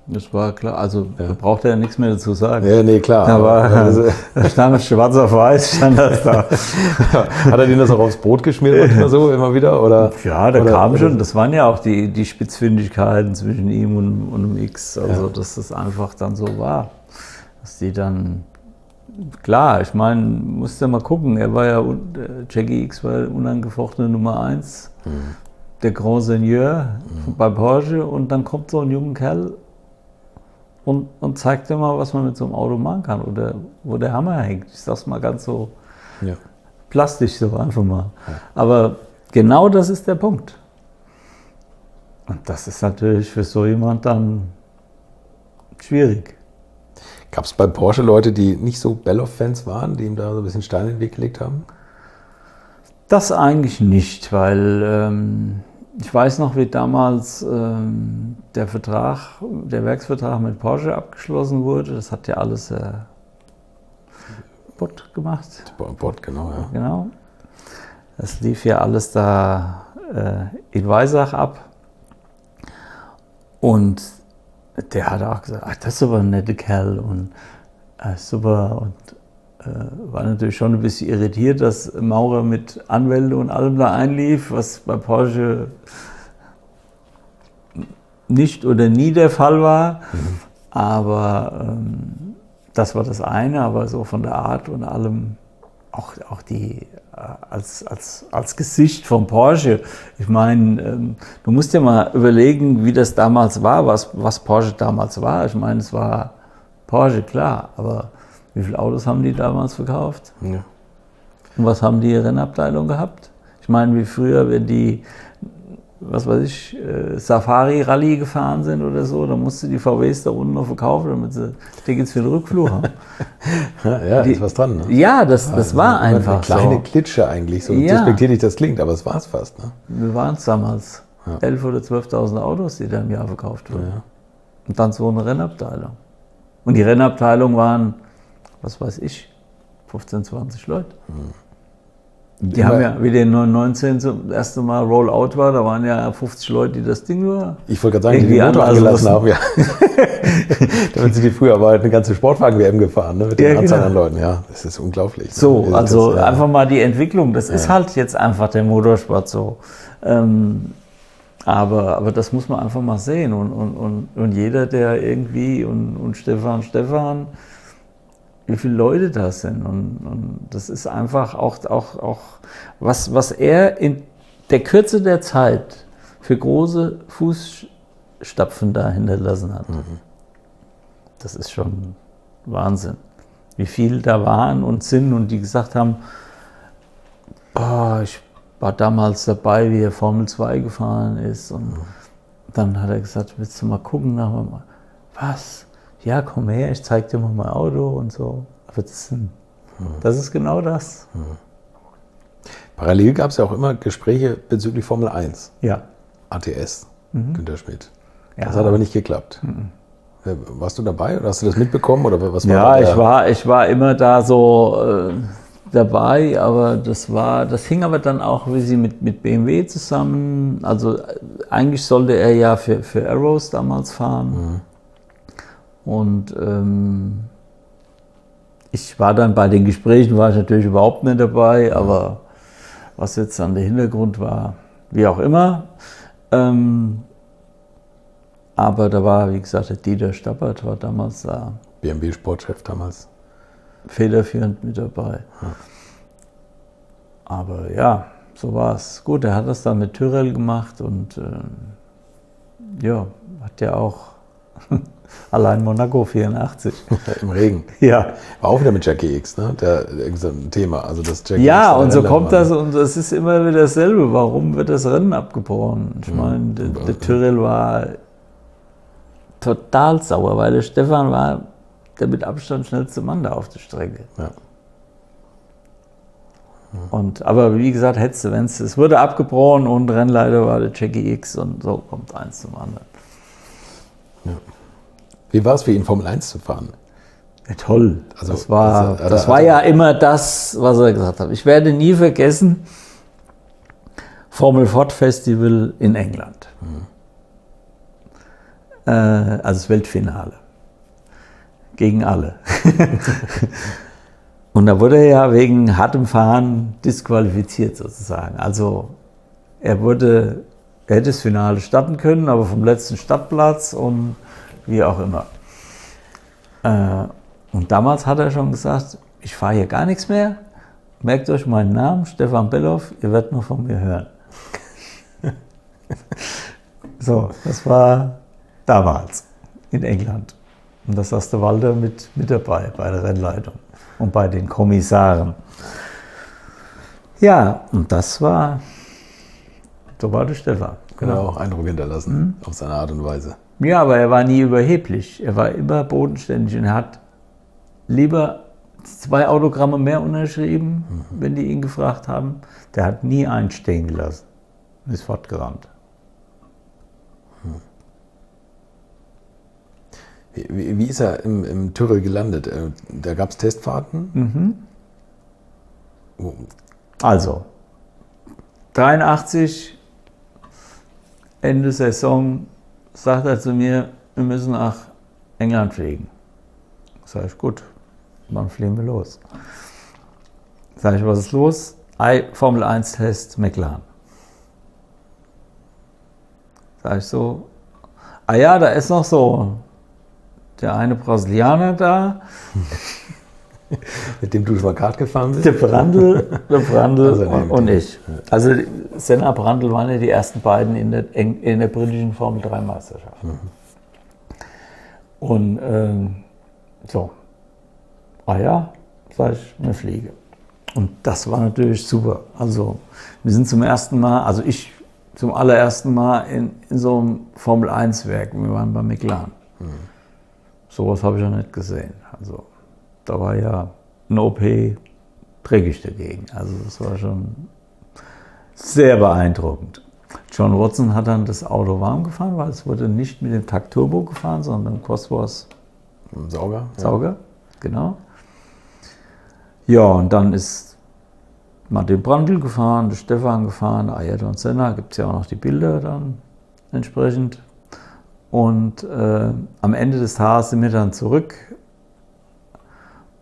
S3: Das war klar, also da braucht er ja nichts mehr dazu sagen.
S2: Ja, nee, klar.
S3: Aber da stand schwarz auf weiß, stand das da.
S2: Hat er den das auch aufs Brot geschmiert manchmal so, immer wieder? Oder,
S3: ja, da kam schon, das waren ja auch die Spitzfindigkeiten zwischen ihm und dem X, also dass das einfach dann so war. Dass die dann, klar, ich meine, musst du mal gucken, Jackie X war unangefochtene Nummer 1, der Grand Seigneur bei Porsche und dann kommt so ein junger Kerl und zeigt dir mal, was man mit so einem Auto machen kann oder wo der Hammer hängt. Ich sag's mal ganz so plastisch, so einfach mal. Ja. Aber genau das ist der Punkt. Und das ist natürlich für so jemand dann schwierig.
S2: Gab es bei Porsche Leute, die nicht so Belloff-Fans waren, die ihm da so ein bisschen Steine in den Weg gelegt haben?
S3: Das eigentlich nicht, weil ich weiß noch, wie damals der Werksvertrag mit Porsche abgeschlossen wurde. Das hat ja alles Bott gemacht.
S2: Bott, genau, ja.
S3: Genau. Das lief ja alles da in Weissach ab. Und der hat auch gesagt, ach, das ist aber ein netter Kerl und super. Und war natürlich schon ein bisschen irritiert, dass Maurer mit Anwälten und allem da einlief, was bei Porsche nicht oder nie der Fall war. Aber das war das eine, aber so von der Art und allem, auch die als Gesicht von Porsche. Ich meine, du musst dir mal überlegen, wie das damals war, was Porsche damals war. Ich meine, es war Porsche, klar, aber wie viele Autos haben die damals verkauft? Ja. Und was haben die Rennabteilung gehabt? Ich meine, wie früher, wenn die, was weiß ich, Safari-Rallye gefahren sind oder so, dann musst du die VWs da unten noch verkaufen, damit sie Tickets für den Rückflug haben.
S2: Ja, ist was dran. Ne?
S3: Ja, das war einfach
S2: eine kleine Klitsche eigentlich, so despektierlich das klingt, aber es war es fast. Ne?
S3: Wir waren es damals. 11.000 oder 12.000 Autos, die da im Jahr verkauft wurden. Ja. Und dann so eine Rennabteilung. Und die Rennabteilung waren, was weiß ich, 15, 20 Leute. Die haben ja, wie der 919 zum ersten Mal Rollout war, da waren ja 50 Leute, die das Ding nur.
S2: Ich wollte gerade sagen, die den Motor angelassen haben, ja. Damit sind die früher aber eine ganze Sportwagen-WM gefahren, ne, mit den Anzahl an Leuten. Ja, das ist unglaublich.
S3: So, ne? Also einfach mal die Entwicklung, das ist halt jetzt einfach der Motorsport so. Aber das muss man einfach mal sehen. Und jeder, der irgendwie, und Stefan, wie viele Leute das sind. Und das ist einfach auch was er in der Kürze der Zeit für große Fußstapfen da hinterlassen hat. Das ist schon Wahnsinn. Wie viele da waren und sind und die gesagt haben, ich war damals dabei, wie er Formel 2 gefahren ist. Und dann hat er gesagt, willst du mal gucken? Was? Ja, komm her, ich zeig dir mal mein Auto und so. Aber das ist genau das.
S2: Parallel gab es ja auch immer Gespräche bezüglich Formel 1.
S3: Ja.
S2: ATS, Günter Schmidt. Ja. Das hat aber nicht geklappt. Warst du dabei oder hast du das mitbekommen? Oder was war
S3: ich war immer da so dabei, aber das hing aber dann auch wie sie mit BMW zusammen. Also eigentlich sollte er ja für Arrows damals fahren. Und ich war dann bei den Gesprächen, war ich natürlich überhaupt nicht dabei, aber was jetzt dann der Hintergrund war, wie auch immer. Aber da war, wie gesagt, der Dieter Stappert war damals da.
S2: BMW-Sportchef damals.
S3: Federführend mit dabei. Aber ja, so war es. Gut, er hat das dann mit Tyrrell gemacht und hat ja auch allein Monaco 84.
S2: Im Regen.
S3: Ja.
S2: War auch wieder mit Jackie X, ne? So ein Thema. Also das Jackie
S3: ja,
S2: X
S3: und so kommt das und es ist immer wieder dasselbe. Warum wird das Rennen abgebrochen? Ich meine, der Tyrrell war total sauer, weil der Stefan war der mit Abstand schnellste Mann da auf der Strecke.
S2: Ja.
S3: Aber wie gesagt, es wurde abgebrochen und Rennleiter war der Jackie X und so kommt eins zum anderen.
S2: Ja. Wie war es für ihn, Formel 1 zu fahren?
S3: Ja, toll.
S2: Also,
S3: das war ja immer das, was er gesagt hat. Ich werde nie vergessen, Formel Ford Festival in England. Also das Weltfinale. Gegen alle. Und da wurde er ja wegen hartem Fahren disqualifiziert sozusagen. Also er hätte das Finale starten können, aber vom letzten Startplatz und wie auch immer. Und damals hat er schon gesagt, ich fahre hier gar nichts mehr. Merkt euch meinen Namen, Stefan Bellof, ihr werdet noch von mir hören. So, das war damals in England. Und da saß der Walter mit dabei bei der Rennleitung und bei den Kommissaren. Ja, und so war der Stefan.
S2: Genau, auch Eindruck hinterlassen, auf seine Art und Weise.
S3: Ja, aber er war nie überheblich. Er war immer bodenständig und er hat lieber 2 Autogramme mehr unterschrieben, wenn die ihn gefragt haben. Der hat nie einen stehen gelassen und ist fortgerannt.
S2: Wie ist er im Tyrrell gelandet? Da gab es Testfahrten?
S3: Also, 83, Ende Saison, sagt er zu mir, wir müssen nach England fliegen. Sag ich, gut, dann fliegen wir los. Sag ich, was ist los? Formel 1 Test McLaren. Sag ich so, ja, da ist noch so der eine Brasilianer da.
S2: Mit dem du schon Kart gefahren bist?
S3: Der Brandl und ich. Also Senna, Brandl waren ja die ersten beiden in der britischen Formel 3 Meisterschaft. Und so, ja, sag ich, wir fliegen. Und das war natürlich super. Also wir sind zum allerersten Mal in so einem Formel 1 Werk. Wir waren bei McLaren. Sowas habe ich noch nicht gesehen. Also da war ja ein OP dreckig dagegen. Also das war schon sehr beeindruckend. John Watson hat dann das Auto warm gefahren, weil es wurde nicht mit dem Takt Turbo gefahren, sondern mit dem Cosworth
S2: Sauger.
S3: Sauger, genau. Ja, und dann ist Martin Brandl gefahren, der Stefan gefahren, Ayrton Senna, gibt es ja auch noch die Bilder dann entsprechend. Und am Ende des Tages sind wir dann zurück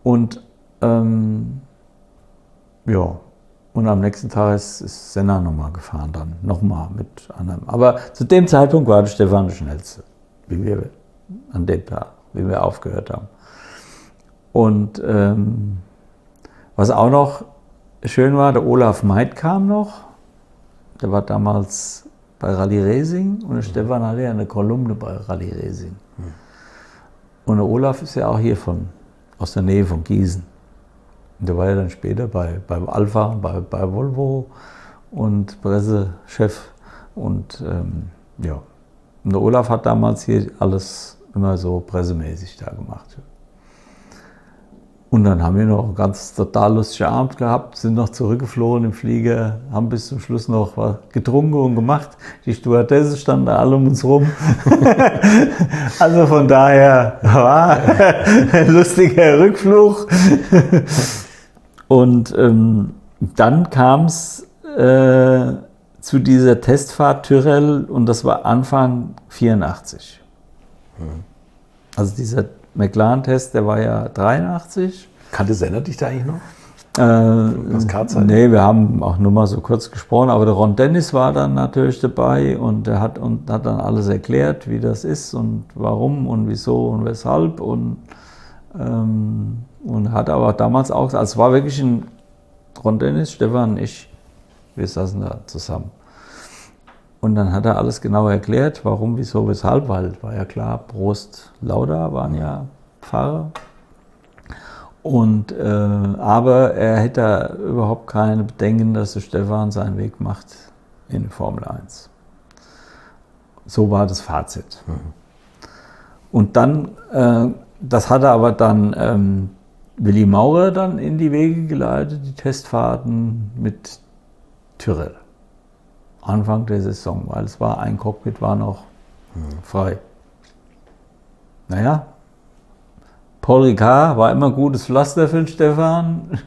S3: und und am nächsten Tag ist Senna nochmal gefahren, dann nochmal mit anderem. Aber zu dem Zeitpunkt war der Stefan der Schnellste, wie wir an dem Tag, wie wir aufgehört haben. Und was auch noch schön war, der Olaf Meid kam noch, der war damals bei Rallye Racing und der Stefan hatte ja eine Kolumne bei Rallye Racing. Und der Olaf ist ja auch hier aus der Nähe von Gießen. Und der war ja dann später beim Alpha, bei Volvo und Pressechef. Und ja, und der Olaf hat damals hier alles immer so pressemäßig da gemacht. Und dann haben wir noch einen ganz total lustigen Abend gehabt, sind noch zurückgeflogen im Flieger, haben bis zum Schluss noch was getrunken und gemacht. Die Stewardessen standen da alle um uns rum. Also von daher war ein lustiger Rückflug. Und dann kam es zu dieser Testfahrt Tyrrell und das war Anfang 84. Also dieser McLaren-Test, der war ja 83.
S2: Kannte Senna dich da eigentlich noch?
S3: Nee, wir haben auch nur mal so kurz gesprochen, aber der Ron Dennis war dann natürlich dabei und der hat dann alles erklärt, wie das ist und warum und wieso und weshalb und hat aber damals auch, also es war wirklich ein Ron Dennis, Stefan und ich, wir saßen da zusammen. Und dann hat er alles genau erklärt, warum, wieso, weshalb, weil war ja klar, Prost, Lauda waren ja Fahrer. Und, aber er hätte überhaupt keine Bedenken, dass der Stefan seinen Weg macht in die Formel 1. So war das Fazit. Und dann, das hat er aber dann Willi Maurer dann in die Wege geleitet, die Testfahrten mit Tyrrell. Anfang der Saison, weil es war, ein Cockpit war noch frei. Naja, Paul Ricard war immer gutes Pflaster für den Stefan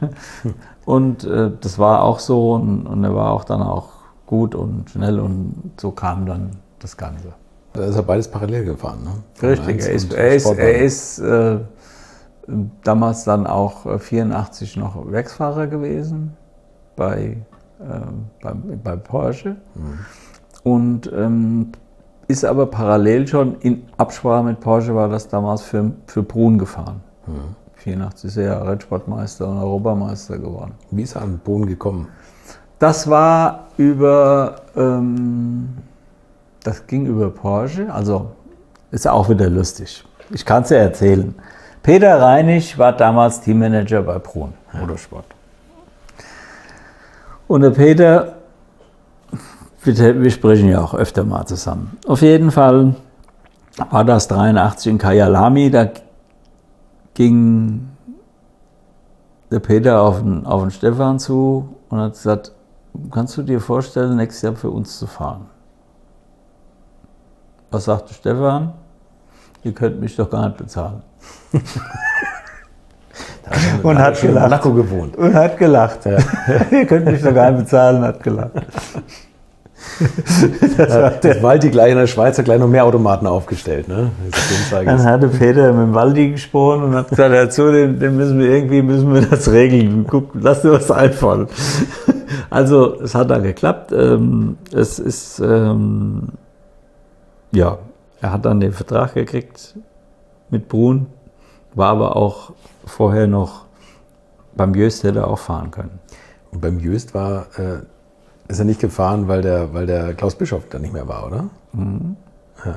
S3: und das war auch so und er war auch dann auch gut und schnell und so kam dann das Ganze.
S2: Da ist er beides parallel gefahren, ne?
S3: Richtig, er ist damals dann auch 84 noch Werksfahrer gewesen bei Porsche und ist aber parallel schon in Absprache mit Porsche war das damals für Brun gefahren. 84 ist er ja Rennsportmeister und Europameister geworden.
S2: Wie ist er an Brun gekommen?
S3: Das war das ging über Porsche, also ist auch wieder lustig. Ich kann es ja erzählen. Peter Reinig war damals Teammanager bei Brun Motorsport. Und der Peter, wir sprechen ja auch öfter mal zusammen. Auf jeden Fall war das 83 in Kyalami, da ging der Peter auf den Stefan zu und hat gesagt, kannst du dir vorstellen, nächstes Jahr für uns zu fahren? Was sagte Stefan? Ihr könnt mich doch gar nicht bezahlen.
S2: Und hat gelacht. In Monaco gewohnt.
S3: Und hat gelacht. Ja. Ihr könnt mich doch gar nicht bezahlen, hat gelacht.
S2: Das Waldi gleich in der Schweiz hat gleich noch mehr Automaten aufgestellt. Ne?
S3: Dann hatte Peter mit dem Waldi gesprochen und hat gesagt, dazu, müssen wir das regeln. Guck, lass dir was einfallen. Also es hat dann geklappt. Es ist, ja, er hat dann den Vertrag gekriegt mit Brun, war aber auch vorher noch beim Jöst, hätte er auch fahren können.
S2: Und beim Jöst ist er nicht gefahren, weil der Klaus Bischoff da nicht mehr war, oder?
S3: Mhm. Ja.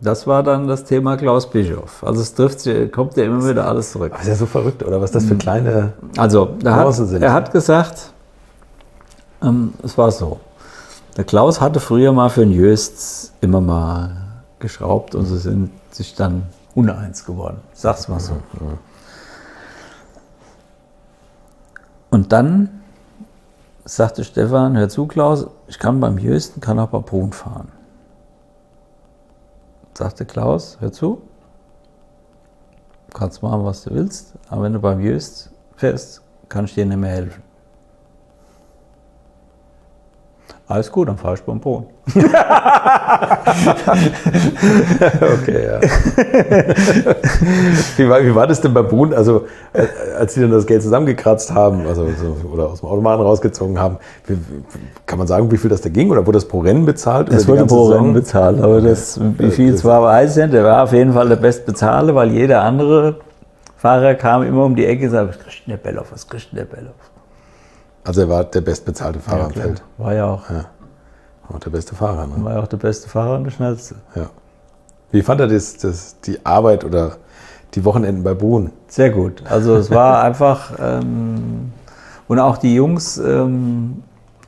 S3: Das war dann das Thema Klaus Bischoff. Also kommt ja immer wieder alles zurück.
S2: Das ist ja so verrückt, oder was das für kleine
S3: Nuancen sind. Er hat gesagt, es war so, der Klaus hatte früher mal für den Jöst immer mal geschraubt und sie sind sich dann uneins geworden. Sag's mal so. Und dann sagte Stefan, hör zu Klaus, ich kann beim Jösten, kann auch bei Brun fahren. Sagte Klaus, hör zu, du kannst machen, was du willst, aber wenn du beim Jöst fährst, kann ich dir nicht mehr helfen. Alles gut, dann fahre ich beim Brun.
S2: Okay, ja. Wie war das denn bei Brun? Also, als sie dann das Geld zusammengekratzt haben, oder aus dem Automaten rausgezogen haben, kann man sagen, wie viel das da ging? Oder wurde das pro Rennen bezahlt?
S3: Es wurde pro Rennen bezahlt, aber wie viel es war, weiß ich nicht. Der war auf jeden Fall der Bestbezahler, weil jeder andere Fahrer kam immer um die Ecke und sagte, was kriegt denn der Belloff, was kriegt denn der Belloff?
S2: Also er war der bestbezahlte Fahrer am Feld.
S3: War ja auch.
S2: Ja. Auch der beste Fahrer. Ne?
S3: War ja auch der beste Fahrer und der schnellste.
S2: Ja. Wie fand er die Arbeit oder die Wochenenden bei Brun?
S3: Sehr gut. Also es war einfach, und auch die Jungs,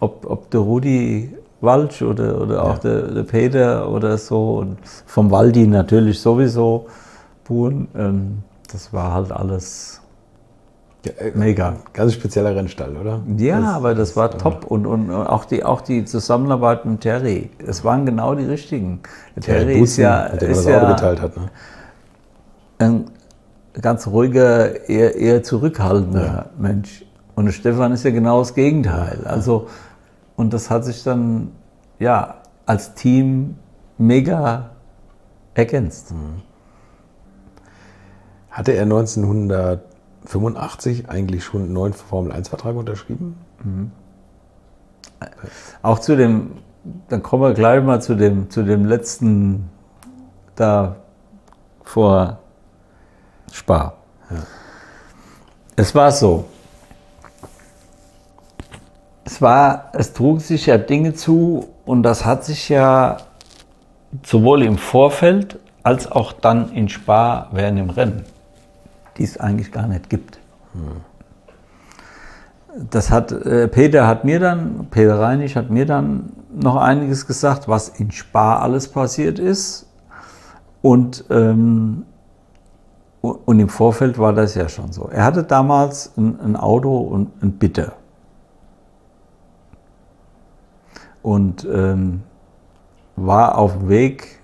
S3: ob der Rudi Walsch oder auch der Peter oder so, und vom Waldi natürlich sowieso, Brun, das war halt alles...
S2: Ja, mega. Ganz spezieller Rennstall, oder?
S3: Ja, aber das war top. Und auch die Zusammenarbeit mit Terry. Es waren genau die richtigen. Terry ist ja,
S2: mit dem er das Auto geteilt hat, ne?
S3: Ein ganz ruhiger, eher zurückhaltender Mensch. Und der Stefan ist ja genau das Gegenteil. Also, und das hat sich dann ja als Team mega ergänzt.
S2: Hatte er 1985 eigentlich schon einen neuen Formel-1-Vertrag unterschrieben?
S3: Auch dann kommen wir gleich mal zu dem letzten da vor Spa. Ja. Es war so. Es trug sich ja Dinge zu und das hat sich ja sowohl im Vorfeld als auch dann in Spa während dem Rennen, die es eigentlich gar nicht gibt. Das hat Peter Reinig hat mir dann noch einiges gesagt, was in Spa alles passiert ist. Und Und im Vorfeld war das ja schon so. Er hatte damals ein Auto und ein Bitter. Und war auf dem Weg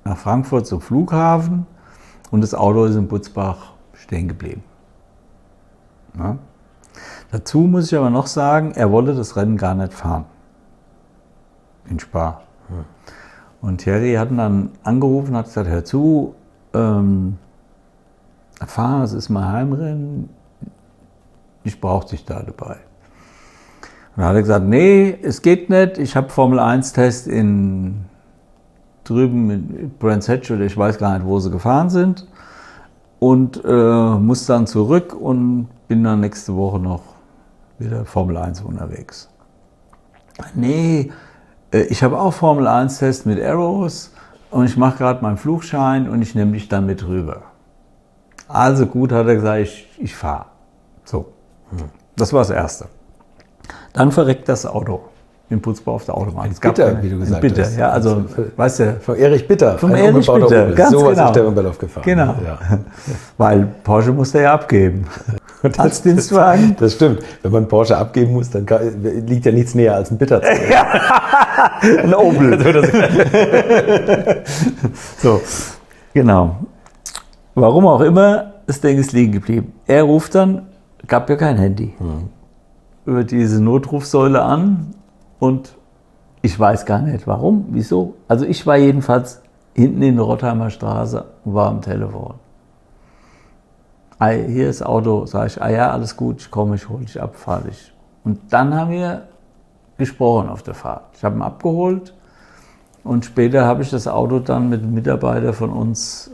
S3: nach Frankfurt zum Flughafen und das Auto ist in Butzbach stehen geblieben. Ja. Dazu muss ich aber noch sagen, er wollte das Rennen gar nicht fahren. In Spa. Und Thierry hat ihn dann angerufen und hat gesagt, hör zu, fahr, es ist mein Heimrennen, ich brauche dich da dabei. Und dann hat er gesagt, nee, es geht nicht, ich habe Formel-1-Test drüben in Brands Hatch oder ich weiß gar nicht, wo sie gefahren sind und muss dann zurück und bin dann nächste Woche noch wieder Formel 1 unterwegs. Nee, ich habe auch Formel 1-Test mit Arrows und ich mache gerade meinen Flugschein und ich nehme dich dann mit rüber. Also gut, hat er gesagt, ich fahre. So, das war das Erste. Dann verreckt das Auto in Putzbau auf der Autobahn.
S2: Es gab Bitter, wie du gesagt
S3: Bitter,
S2: hast.
S3: Ja, also, weißt du,
S2: von Erich Bitter.
S3: Vom Erich Bitter, ganz
S2: so
S3: genau.
S2: ist Stefan Bellof gefahren.
S3: Genau,
S2: ja.
S3: Weil Porsche musste er ja abgeben. Als Dienstwagen.
S2: Das stimmt. Wenn man Porsche abgeben muss, dann liegt ja nichts näher als ein Bitter.
S3: Ein Opel. So, genau. Warum auch immer, das Ding ist liegen geblieben. Er ruft dann, gab ja kein Handy, über diese Notrufsäule an und ich weiß gar nicht warum, wieso. Also ich war jedenfalls hinten in der Rottheimer Straße und war am Telefon. Hier ist das Auto, sage ich, ja, alles gut, ich komme, ich hole dich ab, fahre dich. Und dann haben wir gesprochen auf der Fahrt. Ich habe ihn abgeholt und später habe ich das Auto dann mit einem Mitarbeiter von uns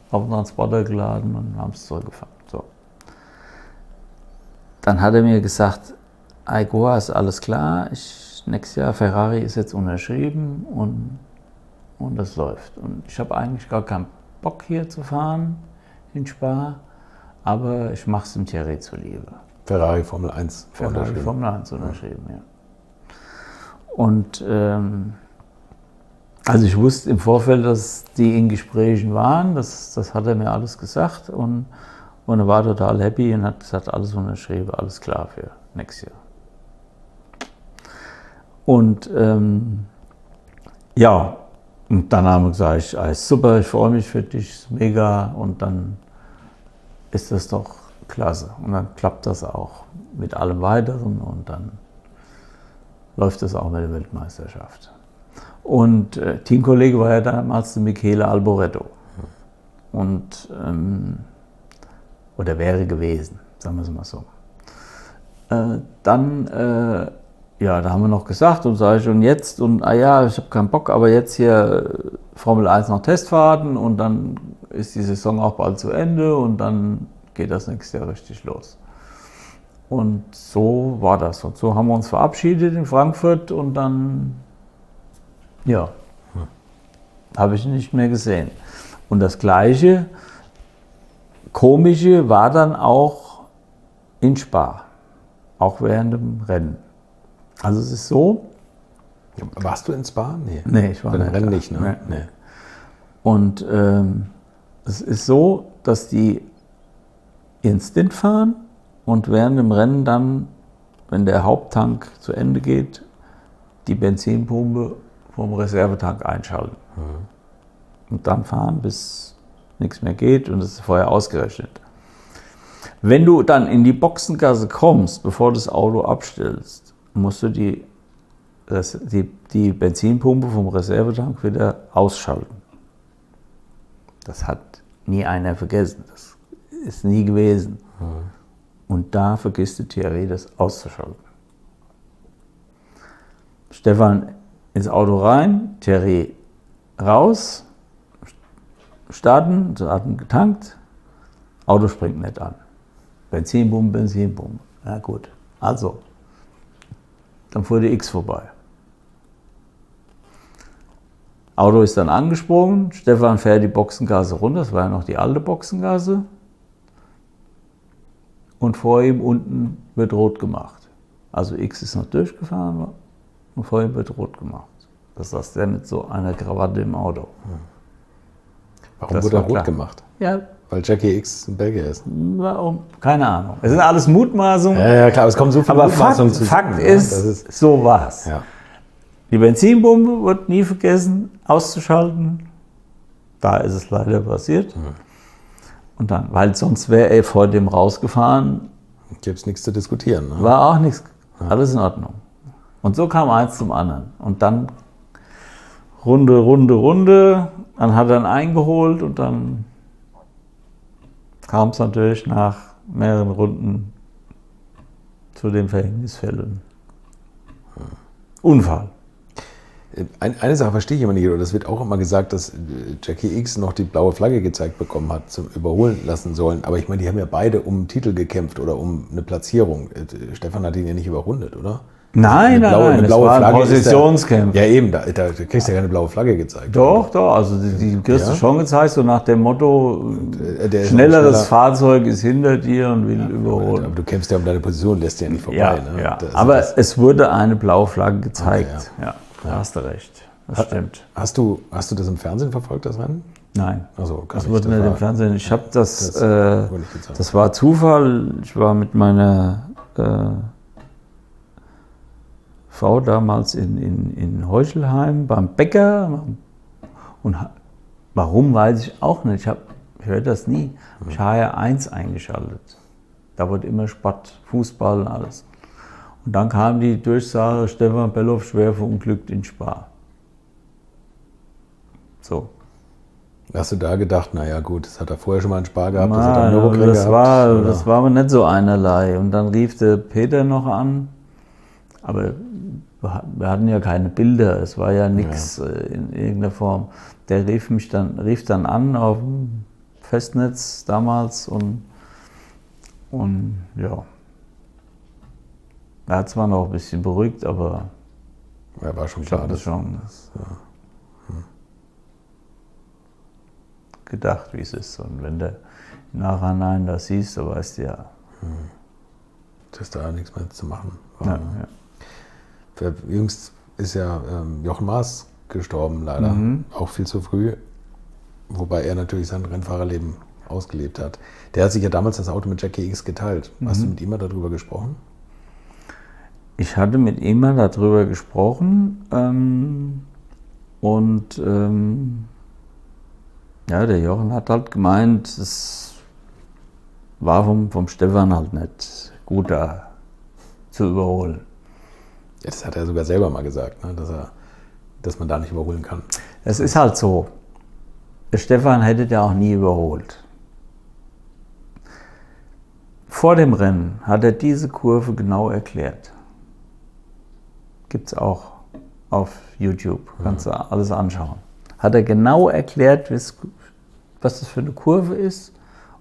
S3: auf den Transporter geladen und haben es zurückgefahren. So. Dann hat er mir gesagt, Goa, ist alles klar, nächstes Jahr Ferrari ist jetzt unterschrieben und das läuft. Und ich habe eigentlich gar keinen Bock hier zu fahren in Spa. Aber ich mache es dem Thierry zuliebe.
S2: Ferrari Formel 1
S3: Ferrari Formel 1 unterschrieben, ja. Und also ich wusste im Vorfeld, dass die in Gesprächen waren, das hat er mir alles gesagt und er war total happy und hat gesagt, alles unterschrieben, alles klar für nächstes Jahr. Und ja, und dann haben wir gesagt, super, ich freue mich für dich, ist mega und dann ist das doch klasse. Und dann klappt das auch mit allem Weiteren und dann läuft das auch mit der Weltmeisterschaft. Und Teamkollege war ja damals der Michele Alboreto. Und, oder wäre gewesen, sagen wir es mal so. Dann, ja, da haben wir noch gesagt und sage ich, und jetzt, und ja, ich habe keinen Bock, aber jetzt hier Formel 1 noch Testfahrten und dann ist die Saison auch bald zu Ende und dann geht das nächste Jahr richtig los. Und so war das. Und so haben wir uns verabschiedet in Frankfurt und dann, ja, habe ich ihn nicht mehr gesehen. Und das Gleiche, Komische war dann auch in Spa, auch während dem Rennen. Also es ist so.
S2: Warst du in Spa?
S3: Nee, ich war
S2: nicht. Rennen nicht, ne?
S3: Nee. Und es ist so, dass die ihren Stint fahren und während dem Rennen dann, wenn der Haupttank zu Ende geht, die Benzinpumpe vom Reservetank einschalten. Und dann fahren, bis nichts mehr geht und das ist vorher ausgerechnet. Wenn du dann in die Boxengasse kommst, bevor du das Auto abstellst, musst du die Benzinpumpe vom Reservetank wieder ausschalten. Das hat nie einer vergessen. Das ist nie gewesen. Und da vergisst der Thierry, das auszuschalten. Stefan ins Auto rein, Thierry raus, starten, getankt, Auto springt nicht an. Benzinpumpe. Na gut, also, dann fuhr die X vorbei. Auto ist dann angesprungen, Stefan fährt die Boxengasse runter, das war ja noch die alte Boxengasse. Und vor ihm unten wird rot gemacht. Also X ist noch durchgefahren und vor ihm wird rot gemacht. Das saß der mit so einer Krawatte im Auto.
S2: Warum wurde er rot gemacht?
S3: Ja,
S2: Weil Jackie X ein Belgier ist.
S3: warum? Keine Ahnung. Es sind alles Mutmaßungen.
S2: Ja, klar, es kommen so viele
S3: Aber
S2: Mutmaßungen
S3: Fakt
S2: zusammen.
S3: ist, so war's.
S2: Ja.
S3: Die Benzinbombe wird nie vergessen auszuschalten. Da ist es leider passiert. Und dann, weil sonst wäre er vor dem rausgefahren,
S2: Gibt es nichts zu diskutieren. Ne?
S3: war auch nichts, alles in Ordnung. Und so kam eins zum anderen. Und dann Runde. Dann hat er ihn eingeholt und dann kam es natürlich nach mehreren Runden zu den Verhängnisfällen. Unfall.
S2: Eine Sache verstehe ich immer nicht, oder das wird auch immer gesagt, dass Jackie X noch die blaue Flagge gezeigt bekommen hat, zum Überholen lassen sollen. Aber ich meine, die haben ja beide um einen Titel gekämpft oder um eine Platzierung. Stefan hat ihn ja nicht überrundet, oder?
S3: Nein,
S2: eine
S3: das
S2: blaue
S3: war ein
S2: Flagge
S3: Positionskämpfer.
S2: Ja eben, da kriegst du ja keine blaue Flagge gezeigt.
S3: Doch, also die kriegst du
S2: Ja?
S3: schon gezeigt, so nach dem Motto,
S2: Der ist
S3: schnelleres
S2: schneller.
S3: Fahrzeug ist hinter dir und will überholen.
S2: Aber du kämpfst ja um deine Position, lässt dich ja nicht vorbei.
S3: Ja,
S2: Ne?
S3: ja.
S2: Das-
S3: Aber
S2: das-
S3: es wurde eine blaue Flagge gezeigt.
S2: Okay,
S3: Ja, da hast du recht. Das stimmt.
S2: Hast du das im Fernsehen verfolgt, das Rennen?
S3: Nein.
S2: Also,
S3: Das wurde nicht im Fernsehen. Ich habe das,
S2: wurde nicht gezeigt.
S3: das war Zufall. Ich war mit meiner Frau damals in Heuchelheim beim Bäcker. Und warum, weiß ich auch nicht. Ich höre das nie. Ich habe HR1 eingeschaltet. Da wurde immer Sport, Fußball und alles. Und dann kam die Durchsage, Stefan Bellof schwer verunglückt in Spa. So.
S2: Hast du da gedacht, naja gut, das hat er vorher schon mal einen Spar gehabt, das hat er einen Nürburgring
S3: das
S2: gehabt?
S3: das war aber nicht so einerlei. Und dann rief der Peter noch an, aber wir hatten ja keine Bilder, es war ja nichts in irgendeiner Form. Der rief dann an auf dem Festnetz damals und ja. Er hat zwar noch ein bisschen beruhigt, aber
S2: Ja, war schon
S3: ich
S2: klar.
S3: habe das schon gedacht, wie es ist. Und wenn du im Nachhinein das siehst, dann weißt du ja.
S2: Das ist da nichts mehr zu machen.
S3: Ja,
S2: Jüngst ist ja Jochen Maas gestorben, leider. Auch viel zu früh. Wobei er natürlich sein Rennfahrerleben ausgelebt hat. Der hat sich ja damals das Auto mit Jackie X geteilt. Hast du mit ihm mal darüber gesprochen?
S3: Ich hatte mit ihm mal darüber gesprochen ja, der Jochen hat halt gemeint, es war vom Stefan halt nicht gut da zu überholen.
S2: Ja, das hat er sogar selber mal gesagt, ne? Dass man da nicht überholen kann.
S3: Es ist halt so, der Stefan hätte der auch nie überholt. Vor dem Rennen hat er diese Kurve genau erklärt. Gibt es auch auf YouTube, kannst du alles anschauen. Hat er genau erklärt, was das für eine Kurve ist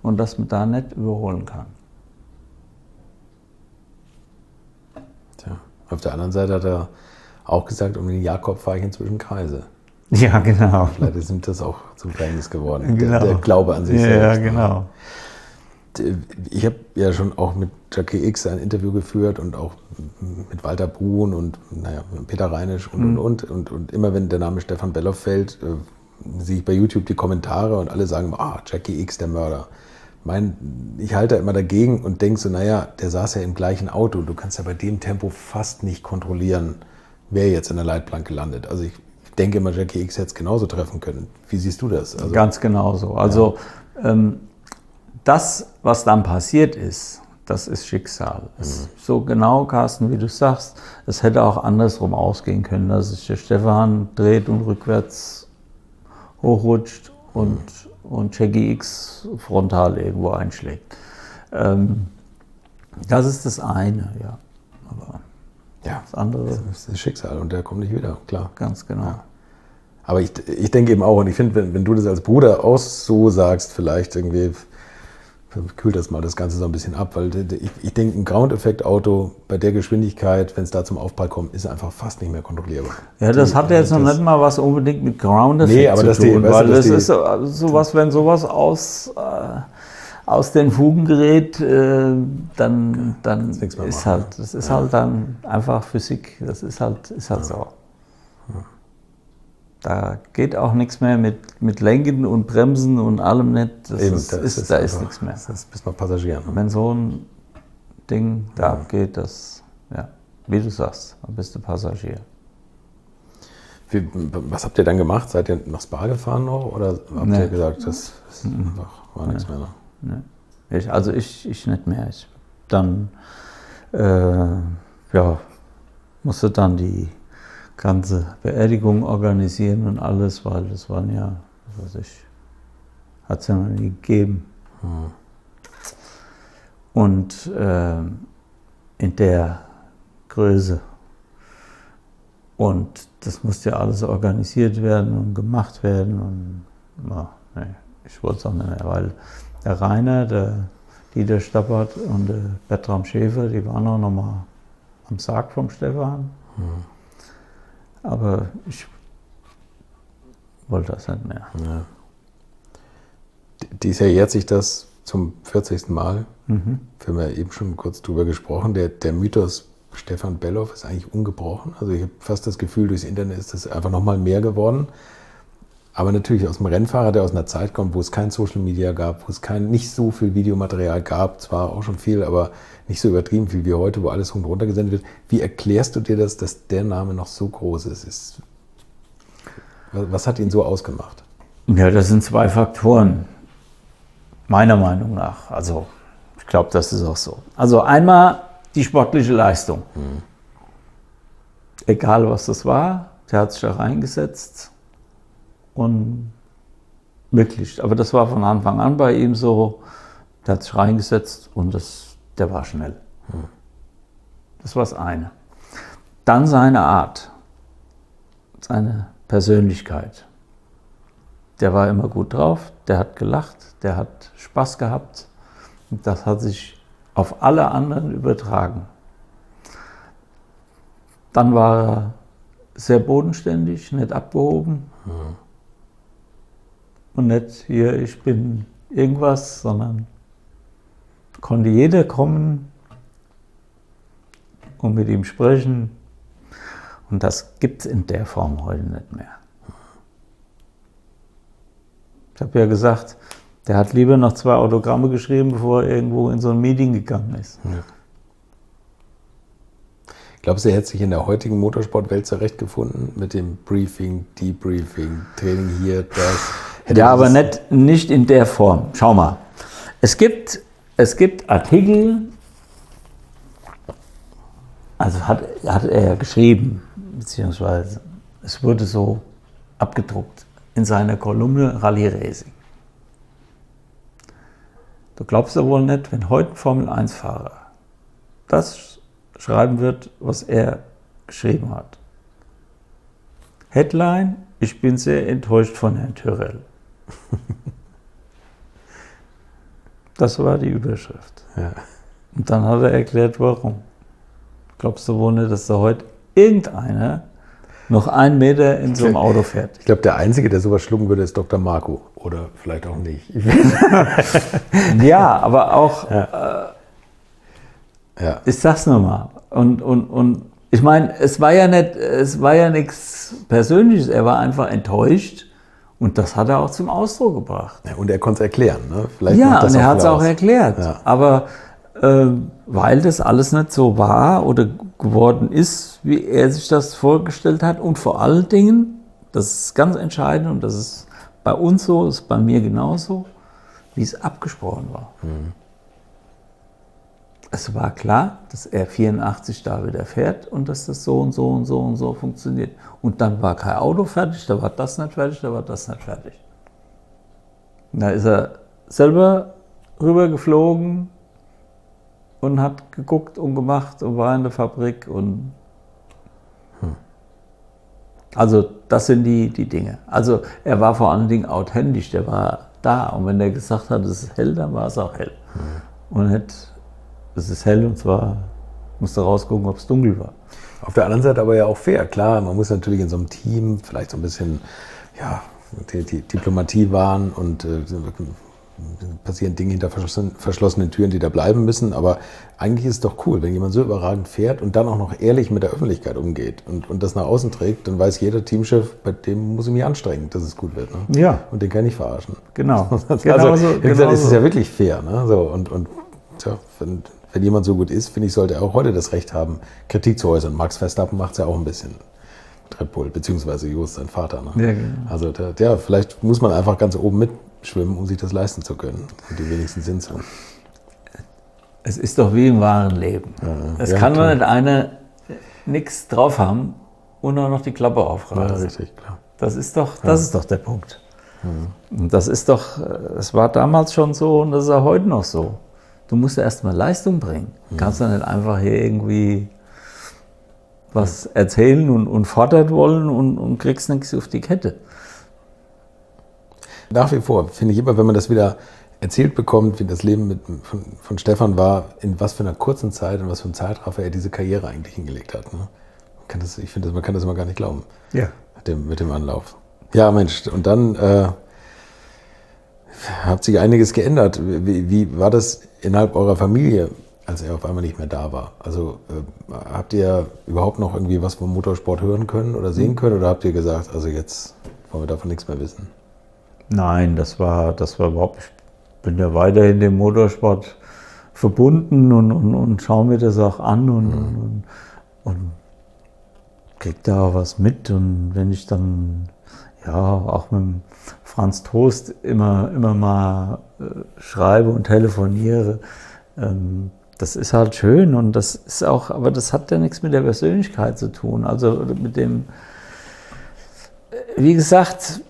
S3: und dass man da nicht überholen kann.
S2: Tja. Auf der anderen Seite hat er auch gesagt, um den Jakob fahre ich inzwischen Kreise.
S3: Ja, genau.
S2: Vielleicht ist ihm das auch zum Verhängnis geworden.
S3: Genau.
S2: Der Glaube an sich
S3: Ja,
S2: selbst.
S3: genau.
S2: Ich habe ja schon auch mit Jackie X ein Interview geführt und auch mit Walter Brun und Peter Reinisch und. Und immer wenn der Name Stefan Bellof fällt, sehe ich bei YouTube die Kommentare und alle sagen, Jackie X, der Mörder. Ich halte immer dagegen und denke so, der saß ja im gleichen Auto. Du kannst ja bei dem Tempo fast nicht kontrollieren, wer jetzt in der Leitplanke landet. Also ich denke immer, Jackie X hätte es genauso treffen können. Wie siehst du das? Also,
S3: ganz genauso. Also das, was dann passiert ist, das ist Schicksal. So genau, Carsten, wie du sagst, es hätte auch andersrum ausgehen können, dass sich der Stefan dreht und rückwärts hochrutscht und Jackie X frontal irgendwo einschlägt. Das ist das eine, ja. Aber das andere
S2: das ist Schicksal und der kommt nicht wieder, klar.
S3: ganz genau.
S2: Ja. Aber ich denke eben auch, und ich finde, wenn du das als Bruder auch so sagst, vielleicht irgendwie kühlt das mal das Ganze so ein bisschen ab, weil ich denke, ein Ground-Effekt-Auto bei der Geschwindigkeit, wenn es da zum Aufprall kommt, ist einfach fast nicht mehr kontrollierbar.
S3: Ja, das hat jetzt noch nicht mal was unbedingt mit Ground-Effekt zu tun, weil das ist sowas, wenn sowas aus den Fugen gerät, dann ist halt, das ist halt dann einfach Physik, das ist halt so. Da geht auch nichts mehr mit Lenken und Bremsen und allem nicht. Da ist nichts mehr.
S2: Das bist mal Passagier. Ne?
S3: Wenn so ein Ding da abgeht, wie du sagst, dann bist du Passagier.
S2: Was habt ihr dann gemacht? Seid ihr nach Spa gefahren noch? Oder habt ihr gesagt, das war nichts mehr? Ne?
S3: Nee. Ich nicht mehr. Ich dann musste dann die ganze Beerdigung organisieren und alles, weil das waren ja, hat es ja noch nie gegeben. Und in der Größe. Und das musste ja alles organisiert werden und gemacht werden. Und ich wollte es auch nicht mehr, weil der Rainer, der Dieter Stappert und der Bertram Schäfer, die waren auch noch mal am Sarg vom Stefan. Aber ich wollte das nicht mehr.
S2: Ja. Dieses Jahr jährt sich das zum 40. Mal. Wir haben ja eben schon kurz drüber gesprochen. Der Mythos Stefan Bellof ist eigentlich ungebrochen. Also ich habe fast das Gefühl, durchs Internet ist das einfach noch mal mehr geworden. Aber natürlich aus dem Rennfahrer, der aus einer Zeit kommt, wo es kein Social Media gab, wo es nicht so viel Videomaterial gab, zwar auch schon viel, aber nicht so übertrieben viel wie heute, wo alles runter gesendet wird. Wie erklärst du dir das, dass der Name noch so groß ist? Was hat ihn so ausgemacht?
S3: Ja, das sind zwei Faktoren, meiner Meinung nach. Also ich glaube, das ist auch so. Also einmal die sportliche Leistung. Egal was das war, der hat sich da reingesetzt. Und wirklich, aber das war von Anfang an bei ihm so, der hat sich reingesetzt und der war schnell. Das war das eine. Dann seine Art, seine Persönlichkeit. Der war immer gut drauf, der hat gelacht, der hat Spaß gehabt und das hat sich auf alle anderen übertragen. Dann war er sehr bodenständig, nicht abgehoben. Und nicht hier, ich bin irgendwas, sondern konnte jeder kommen und mit ihm sprechen. Und das gibt es in der Form heute nicht mehr. Ich habe ja gesagt, der hat lieber noch 2 Autogramme geschrieben, bevor er irgendwo in so ein Meeting gegangen ist.
S2: Ja. Glaubst du, er hätte sich in der heutigen Motorsportwelt zurechtgefunden mit dem Briefing, Debriefing, Training hier, das?
S3: Ja, aber nicht in der Form. Schau mal, es gibt Artikel, also hat er ja geschrieben, beziehungsweise es wurde so abgedruckt in seiner Kolumne Rallye Racing. Du glaubst ja wohl nicht, wenn heute ein Formel-1-Fahrer das schreiben wird, was er geschrieben hat. Headline: Ich bin sehr enttäuscht von Herrn Tyrrell. Das war die Überschrift.
S2: Ja.
S3: Und dann hat er erklärt, warum. Glaubst du wohl nicht, dass da heute irgendeiner noch 1 Meter in so einem Auto fährt?
S2: Ich glaube, der Einzige, der sowas schlucken würde, ist Dr. Marco. Oder vielleicht auch nicht.
S3: Ja, aber auch,
S2: Ja.
S3: ich sag's nochmal. Und ich meine, es war ja nichts Persönliches, er war einfach enttäuscht. Und das hat er auch zum Ausdruck gebracht.
S2: Ja, und er konnte es erklären. Ne? Vielleicht
S3: Ja, und er hat es auch erklärt.
S2: Ja.
S3: Aber weil das alles nicht so war oder geworden ist, wie er sich das vorgestellt hat. Und vor allen Dingen, das ist ganz entscheidend und das ist bei uns so, das ist bei mir genauso, wie es abgesprochen war. Es war klar, dass er 84 da wieder fährt und dass das so und so und so und so funktioniert. Und dann war kein Auto fertig, da war das nicht fertig, da war das nicht fertig. Und da ist er selber rübergeflogen und hat geguckt und gemacht und war in der Fabrik. Und also das sind die Dinge. Also er war vor allen Dingen authentisch, der war da. Und wenn er gesagt hat, es ist hell, dann war es auch hell. Und nicht, es ist hell und zwar musste rausgucken, ob es dunkel war.
S2: Auf der anderen Seite aber ja auch fair. Klar, man muss natürlich in so einem Team vielleicht so ein bisschen die Diplomatie wahren und passieren Dinge hinter verschlossenen Türen, die da bleiben müssen. Aber eigentlich ist es doch cool, wenn jemand so überragend fährt und dann auch noch ehrlich mit der Öffentlichkeit umgeht und das nach außen trägt, dann weiß jeder Teamchef, bei dem muss ich mich anstrengen, dass es gut wird. Ne?
S3: Ja.
S2: Und den kann ich verarschen.
S3: Genau.
S2: Also, ist es ja wirklich fair. Ne? So, und tja, wenn jemand so gut ist, finde ich, sollte er auch heute das Recht haben, Kritik zu äußern. Max Verstappen macht es ja auch ein bisschen. Red Bull, beziehungsweise Jost, sein Vater. Ne? Ja, genau. Also vielleicht muss man einfach ganz oben mitschwimmen, um sich das leisten zu können. Und die wenigsten sind so.
S3: Es ist doch wie im wahren Leben. Es kann doch nicht einer nichts drauf haben und auch noch die Klappe aufreißen.
S2: Ja, richtig, klar.
S3: Das ist doch der Punkt. Und das war damals schon so und das ist auch heute noch so. Du musst ja erstmal Leistung bringen. Du kannst ja nicht einfach hier irgendwie was erzählen und fordert wollen und kriegst nichts auf die Kette.
S2: Nach wie vor finde ich immer, wenn man das wieder erzählt bekommt, wie das Leben von Stefan war, in was für einer kurzen Zeit und was für einem Zeitraffer er diese Karriere eigentlich hingelegt hat. Ne? Ich finde, man kann das immer gar nicht glauben.
S3: Ja.
S2: Mit dem Anlauf. Ja, Mensch, und dann hat sich einiges geändert. Wie war das innerhalb eurer Familie, als er auf einmal nicht mehr da war? Also habt ihr überhaupt noch irgendwie was vom Motorsport hören können oder sehen können? Oder habt ihr gesagt, also jetzt wollen wir davon nichts mehr wissen?
S3: Nein, das war überhaupt, ich bin ja weiterhin dem Motorsport verbunden und schaue mir das auch an und kriege da auch was mit. Und wenn ich dann auch mit dem Franz Toast immer mal schreibe und telefoniere, das ist halt schön und das ist auch, aber das hat ja nichts mit der Persönlichkeit zu tun. Also mit dem, wie gesagt,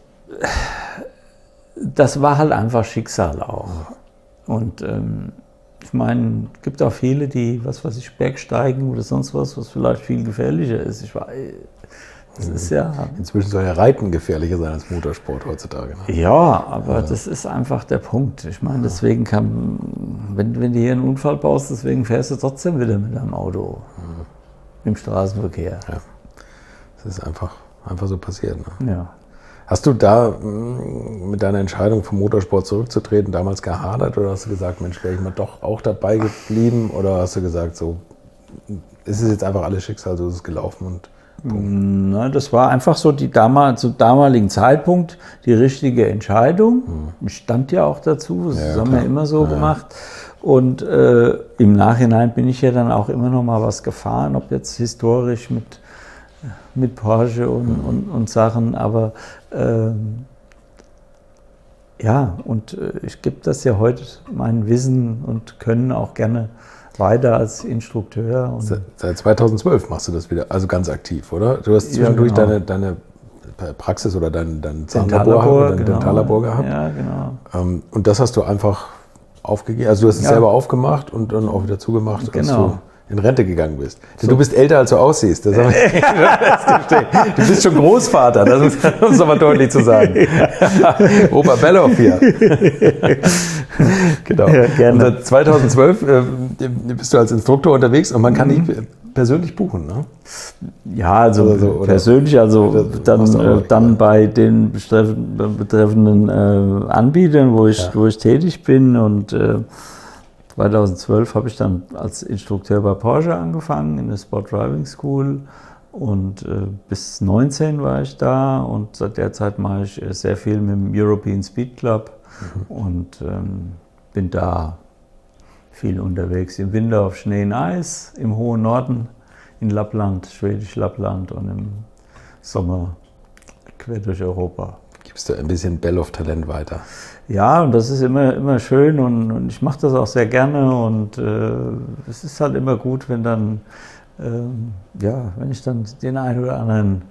S3: das war halt einfach Schicksal auch. Und ich meine, es gibt auch viele, die, Bergsteigen oder sonst was vielleicht viel gefährlicher ist. Das ist ja...
S2: Inzwischen soll ja Reiten gefährlicher sein als Motorsport heutzutage. Ne?
S3: Ja, aber das ist einfach der Punkt. Ich meine, deswegen wenn du hier einen Unfall baust, deswegen fährst du trotzdem wieder mit deinem Auto im Straßenverkehr.
S2: Ja, das ist einfach so passiert. Ne?
S3: Ja.
S2: Hast du da mit deiner Entscheidung vom Motorsport zurückzutreten damals gehadert oder hast du gesagt, Mensch, wäre ich mal doch auch dabei geblieben oder hast du gesagt, so ist es jetzt einfach alles Schicksal, so ist es gelaufen und
S3: Nein, das war einfach so zum damaligen Zeitpunkt die richtige Entscheidung. Ich stand ja auch dazu, das haben wir immer so gemacht. Und im Nachhinein bin ich ja dann auch immer noch mal was gefahren, ob jetzt historisch mit Porsche und Sachen, aber ich gebe das ja heute, mein Wissen und Können auch gerne weiter als Instrukteur. Und
S2: seit 2012 machst du das wieder, also ganz aktiv, oder? Du hast zwischendurch deine Praxis oder dein Dentallabor gehabt.
S3: Ja, genau.
S2: Und das hast du einfach aufgegeben, also du hast es selber aufgemacht und dann auch wieder zugemacht, als du in Rente gegangen bist. Du bist älter, als du aussiehst. Das du bist schon Großvater, das ist uns aber deutlich zu sagen. Opa Belloff hier. Genau. Ja, gerne. Und seit 2012 bist du als Instruktor unterwegs und man kann dich persönlich buchen, ne?
S3: Ja, also persönlich, dann bei den betreffenden Anbietern, wo ich tätig bin und 2012 habe ich dann als Instrukteur bei Porsche angefangen in der Sport Driving School und bis 19 war ich da und seit der Zeit mache ich sehr viel mit dem European Speed Club und bin da viel unterwegs. Im Winter auf Schnee und Eis, im hohen Norden in Lappland, Schwedisch Lappland und im Sommer quer durch Europa.
S2: Gibst du ein bisschen Belloff-Talent weiter?
S3: Ja, und das ist immer schön und ich mache das auch sehr gerne und es ist halt immer gut, wenn dann, wenn ich dann den einen oder anderen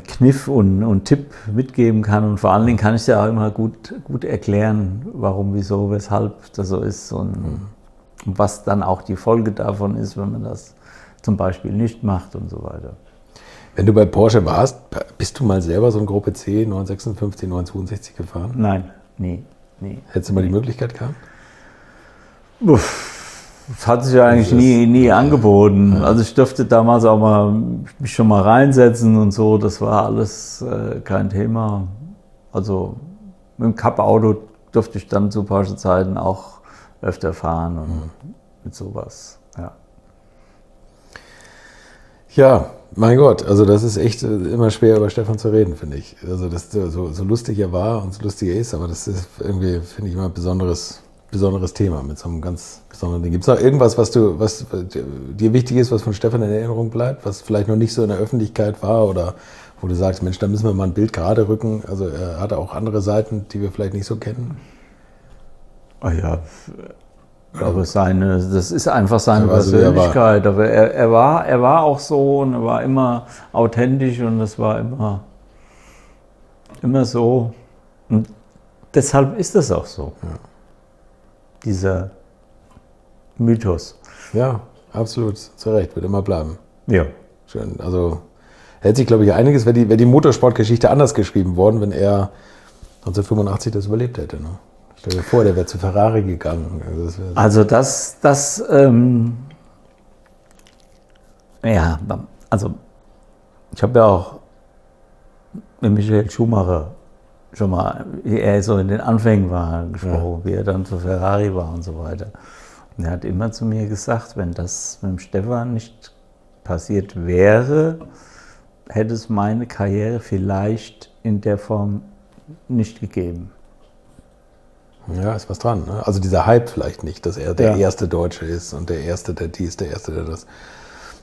S3: Kniff und Tipp mitgeben kann und vor allen Dingen kann ich ja auch immer gut erklären, warum, wieso, weshalb das so ist und was dann auch die Folge davon ist, wenn man das zum Beispiel nicht macht und so weiter.
S2: Wenn du bei Porsche warst, bist du mal selber so eine Gruppe C 956, 962 gefahren?
S3: Nein, nie.
S2: Hättest du mal die Möglichkeit gehabt?
S3: Das hat sich ja eigentlich nie angeboten. Ja. Also ich durfte damals auch mich schon mal reinsetzen und so, das war alles kein Thema. Also mit dem Cup-Auto durfte ich dann zu Porsche-Zeiten auch öfter fahren und mit sowas. Ja.
S2: Ja, mein Gott, also das ist echt immer schwer über Stefan zu reden, finde ich. Also das so lustig er war und so lustig er ist, aber das ist irgendwie, finde ich, immer ein besonderes Thema mit so einem ganz besonderen Ding. Gibt es noch irgendwas, was dir wichtig ist, was von Stefan in Erinnerung bleibt, was vielleicht noch nicht so in der Öffentlichkeit war oder wo du sagst, Mensch, da müssen wir mal ein Bild gerade rücken. Also er hatte auch andere Seiten, die wir vielleicht nicht so kennen.
S3: Ah ja, aber das ist einfach seine
S2: Also
S3: Persönlichkeit. Aber er war auch so und er war immer authentisch und es war immer so. Und deshalb ist das auch so.
S2: Ja.
S3: Dieser Mythos.
S2: Ja, absolut, zu Recht, wird immer bleiben.
S3: Ja.
S2: Schön, also hätte sich, glaube ich, einiges, wäre die Motorsportgeschichte anders geschrieben worden, wenn er 1985 das überlebt hätte. Ne? Stell dir vor, der wäre zu Ferrari gegangen.
S3: Also ich habe ja auch mit Michael Schumacher schon mal, wie er so in den Anfängen war, gesprochen, wie er dann zu Ferrari war und so weiter. Und er hat immer zu mir gesagt, wenn das mit dem Stefan nicht passiert wäre, hätte es meine Karriere vielleicht in der Form nicht gegeben.
S2: Ja, ist was dran. Ne? Also dieser Hype vielleicht nicht, dass er der erste Deutsche ist und der Erste, der dies, der Erste, der das.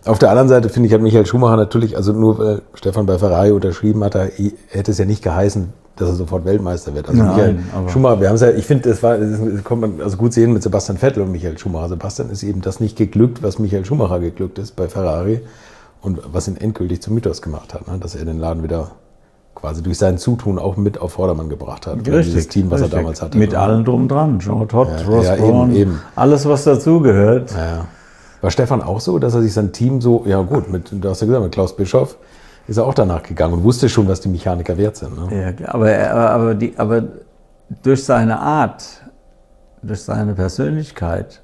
S2: Auf der anderen Seite, finde ich, hat Michael Schumacher natürlich, also nur weil Stefan bei Ferrari unterschrieben hat, hätte es ja nicht geheißen, dass er sofort Weltmeister wird. Also Michael Schumacher, wir haben es ja, ich finde, das kann man also gut sehen mit Sebastian Vettel und Michael Schumacher. Sebastian ist eben das nicht geglückt, was Michael Schumacher geglückt ist bei Ferrari und was ihn endgültig zum Mythos gemacht hat, ne? Dass er den Laden wieder quasi durch sein Zutun auch mit auf Vordermann gebracht hat.
S3: Richtig,
S2: dieses Team, was er damals hatte.
S3: Mit allem drum dran. Jean Todt, Ross Brawn,
S2: eben.
S3: Alles, was dazugehört.
S2: Ja. War Stefan auch so, dass er sich sein Team so, ja gut, du hast ja gesagt, mit Klaus Bischoff ist er auch danach gegangen und wusste schon, was die Mechaniker wert sind. Ne?
S3: Ja, aber durch seine Art, durch seine Persönlichkeit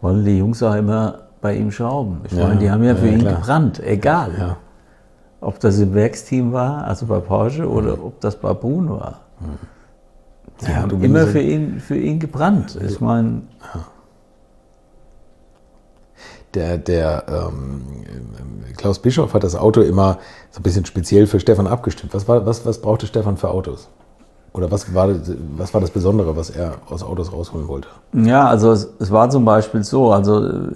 S3: wollen die Jungs auch immer bei ihm schrauben. Ich meine, die haben ja für ihn gebrannt, egal. Ja. Ob das im Werksteam war, also bei Porsche, oder ob das bei Brun war. Die haben immer für ihn gebrannt. Ich meine...
S2: Der Klaus Bischoff hat das Auto immer so ein bisschen speziell für Stefan abgestimmt. Was brauchte Stefan für Autos? Oder was war das Besondere, was er aus Autos rausholen wollte?
S3: Ja, also es war zum Beispiel so, also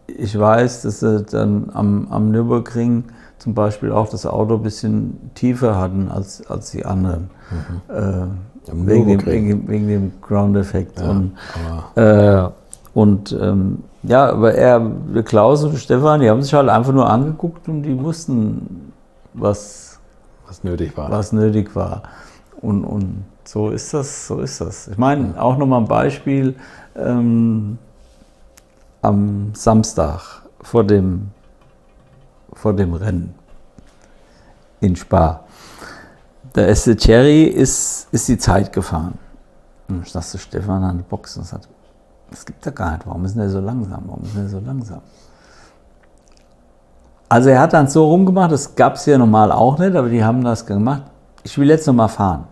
S3: ich weiß, dass sie dann am Nürburgring zum Beispiel auch das Auto ein bisschen tiefer hatten als die anderen. Wegen dem Ground-Effekt.
S2: Ja,
S3: aber der Klaus und der Stefan, die haben sich halt einfach nur angeguckt und die wussten, was
S2: nötig war.
S3: Was nötig war. Und so ist das. Ich meine, auch nochmal ein Beispiel am Samstag vor dem Rennen in Spa. Der erste Thierry ist die Zeit gefahren. Und ich dachte, Stefan an der Box und sagt, das gibt er gar nicht. Warum ist der so langsam? Also er hat dann so rumgemacht, das gab es hier normal auch nicht, aber die haben das gemacht. Ich will jetzt noch mal fahren.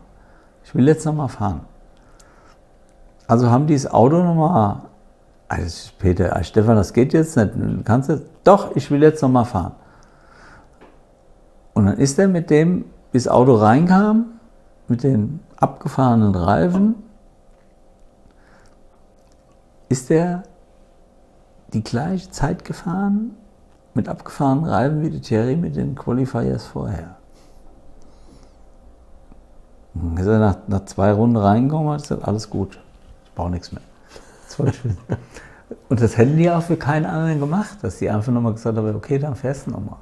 S3: Also haben die das Auto nochmal, also Peter, Stefan, das geht jetzt nicht. Kannst du? Doch, ich will jetzt noch mal fahren. Und dann ist er mit dem, bis das Auto reinkam, mit den abgefahrenen Reifen, ist er die gleiche Zeit gefahren mit abgefahrenen Reifen wie die Thierry mit den Qualifiers vorher. Und ist er nach 2 Runden reingekommen und hat gesagt, alles gut, ich brauche nichts mehr. Und das hätten die auch für keinen anderen gemacht, dass die einfach nochmal gesagt haben, okay, dann fährst du nochmal.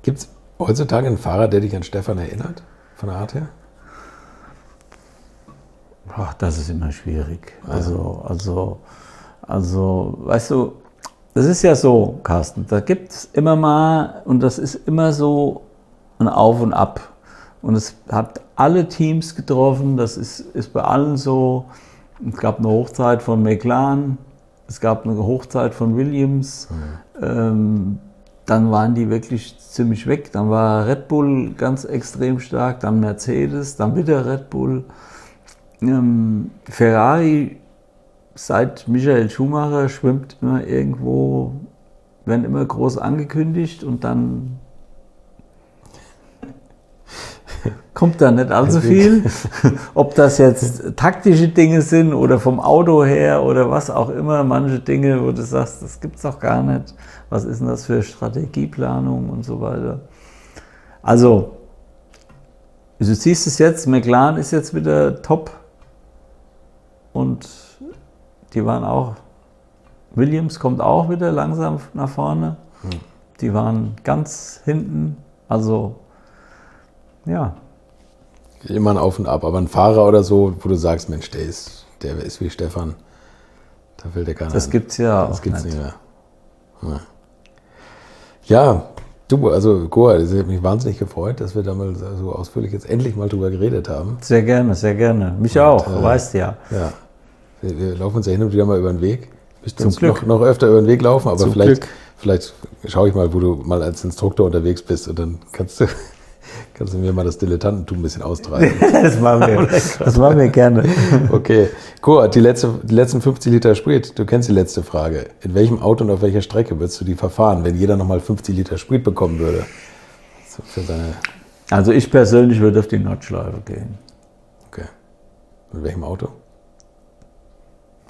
S2: Gibt es heutzutage einen Fahrer, der dich an Stefan erinnert, von der Art her?
S3: Das ist immer schwierig. Also, weißt du, das ist ja so, Carsten, da gibt es immer mal, und das ist immer so ein Auf und Ab. Und es hat alle Teams getroffen, das ist bei allen so. Es gab eine Hochzeit von McLaren, es gab eine Hochzeit von Williams. dann waren die wirklich ziemlich weg. Dann war Red Bull ganz extrem stark, dann Mercedes, dann wieder Red Bull. Ferrari, seit Michael Schumacher, schwimmt immer irgendwo, werden immer groß angekündigt und dann kommt da nicht allzu viel. Ob das jetzt taktische Dinge sind oder vom Auto her oder was auch immer, manche Dinge, wo du sagst, das gibt's doch gar nicht. Was ist denn das für Strategieplanung und so weiter. Also, du siehst es jetzt, McLaren ist jetzt wieder top und die waren auch, Williams kommt auch wieder langsam nach vorne. Die waren ganz hinten, also ja.
S2: Immer ein Auf und Ab, aber ein Fahrer oder so, wo du sagst, Mensch, der ist wie Stefan, da fällt der gar nicht.
S3: Das gibt's ja
S2: das
S3: auch
S2: gibt's
S3: nicht.
S2: nicht mehr. Ja, du, also Goa, das hat mich wahnsinnig gefreut, dass wir da mal so ausführlich jetzt endlich mal drüber geredet haben.
S3: Sehr gerne, sehr gerne. Mich auch, du weißt ja.
S2: Ja, wir laufen uns ja hin und wieder mal über den Weg. Müssten uns
S3: Glück.
S2: noch öfter über den Weg laufen, aber
S3: Zum
S2: vielleicht schaue ich mal, wo du mal als Instruktor unterwegs bist und dann kannst du mir mal das Dilettantentum ein bisschen austreiben.
S3: Das machen wir gerne.
S2: Okay, Goa, die letzten 50 Liter Sprit, du kennst die letzte Frage. In welchem Auto und auf welcher Strecke würdest du die verfahren, wenn jeder nochmal 50 Liter Sprit bekommen würde? So für seine
S3: Also ich persönlich würde auf die Nordschleife gehen.
S2: Okay. Mit welchem Auto?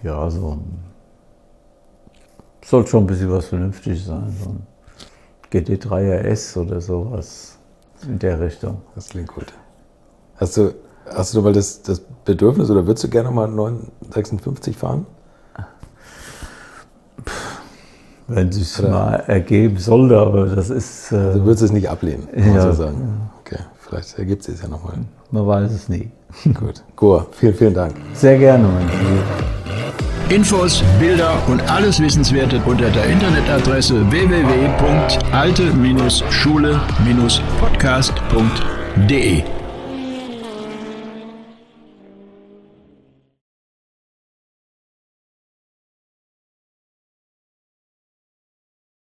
S3: Ja, so soll schon ein bisschen was Vernünftiges sein. So ein GT3 RS oder sowas in der Richtung.
S2: Das klingt gut. Hast du mal das Bedürfnis oder würdest du gerne mal einen 956 fahren?
S3: Wenn es sich mal ergeben sollte, aber das ist...
S2: Du würdest es nicht ablehnen, muss
S3: ja,
S2: man sagen. Okay, vielleicht ergibt es ja nochmal.
S3: Man weiß es nie.
S2: Gut. Goa, vielen, vielen Dank.
S3: Sehr gerne, mein Lieber.
S1: Infos, Bilder und alles Wissenswerte unter der Internetadresse www.alte-schule-podcast.de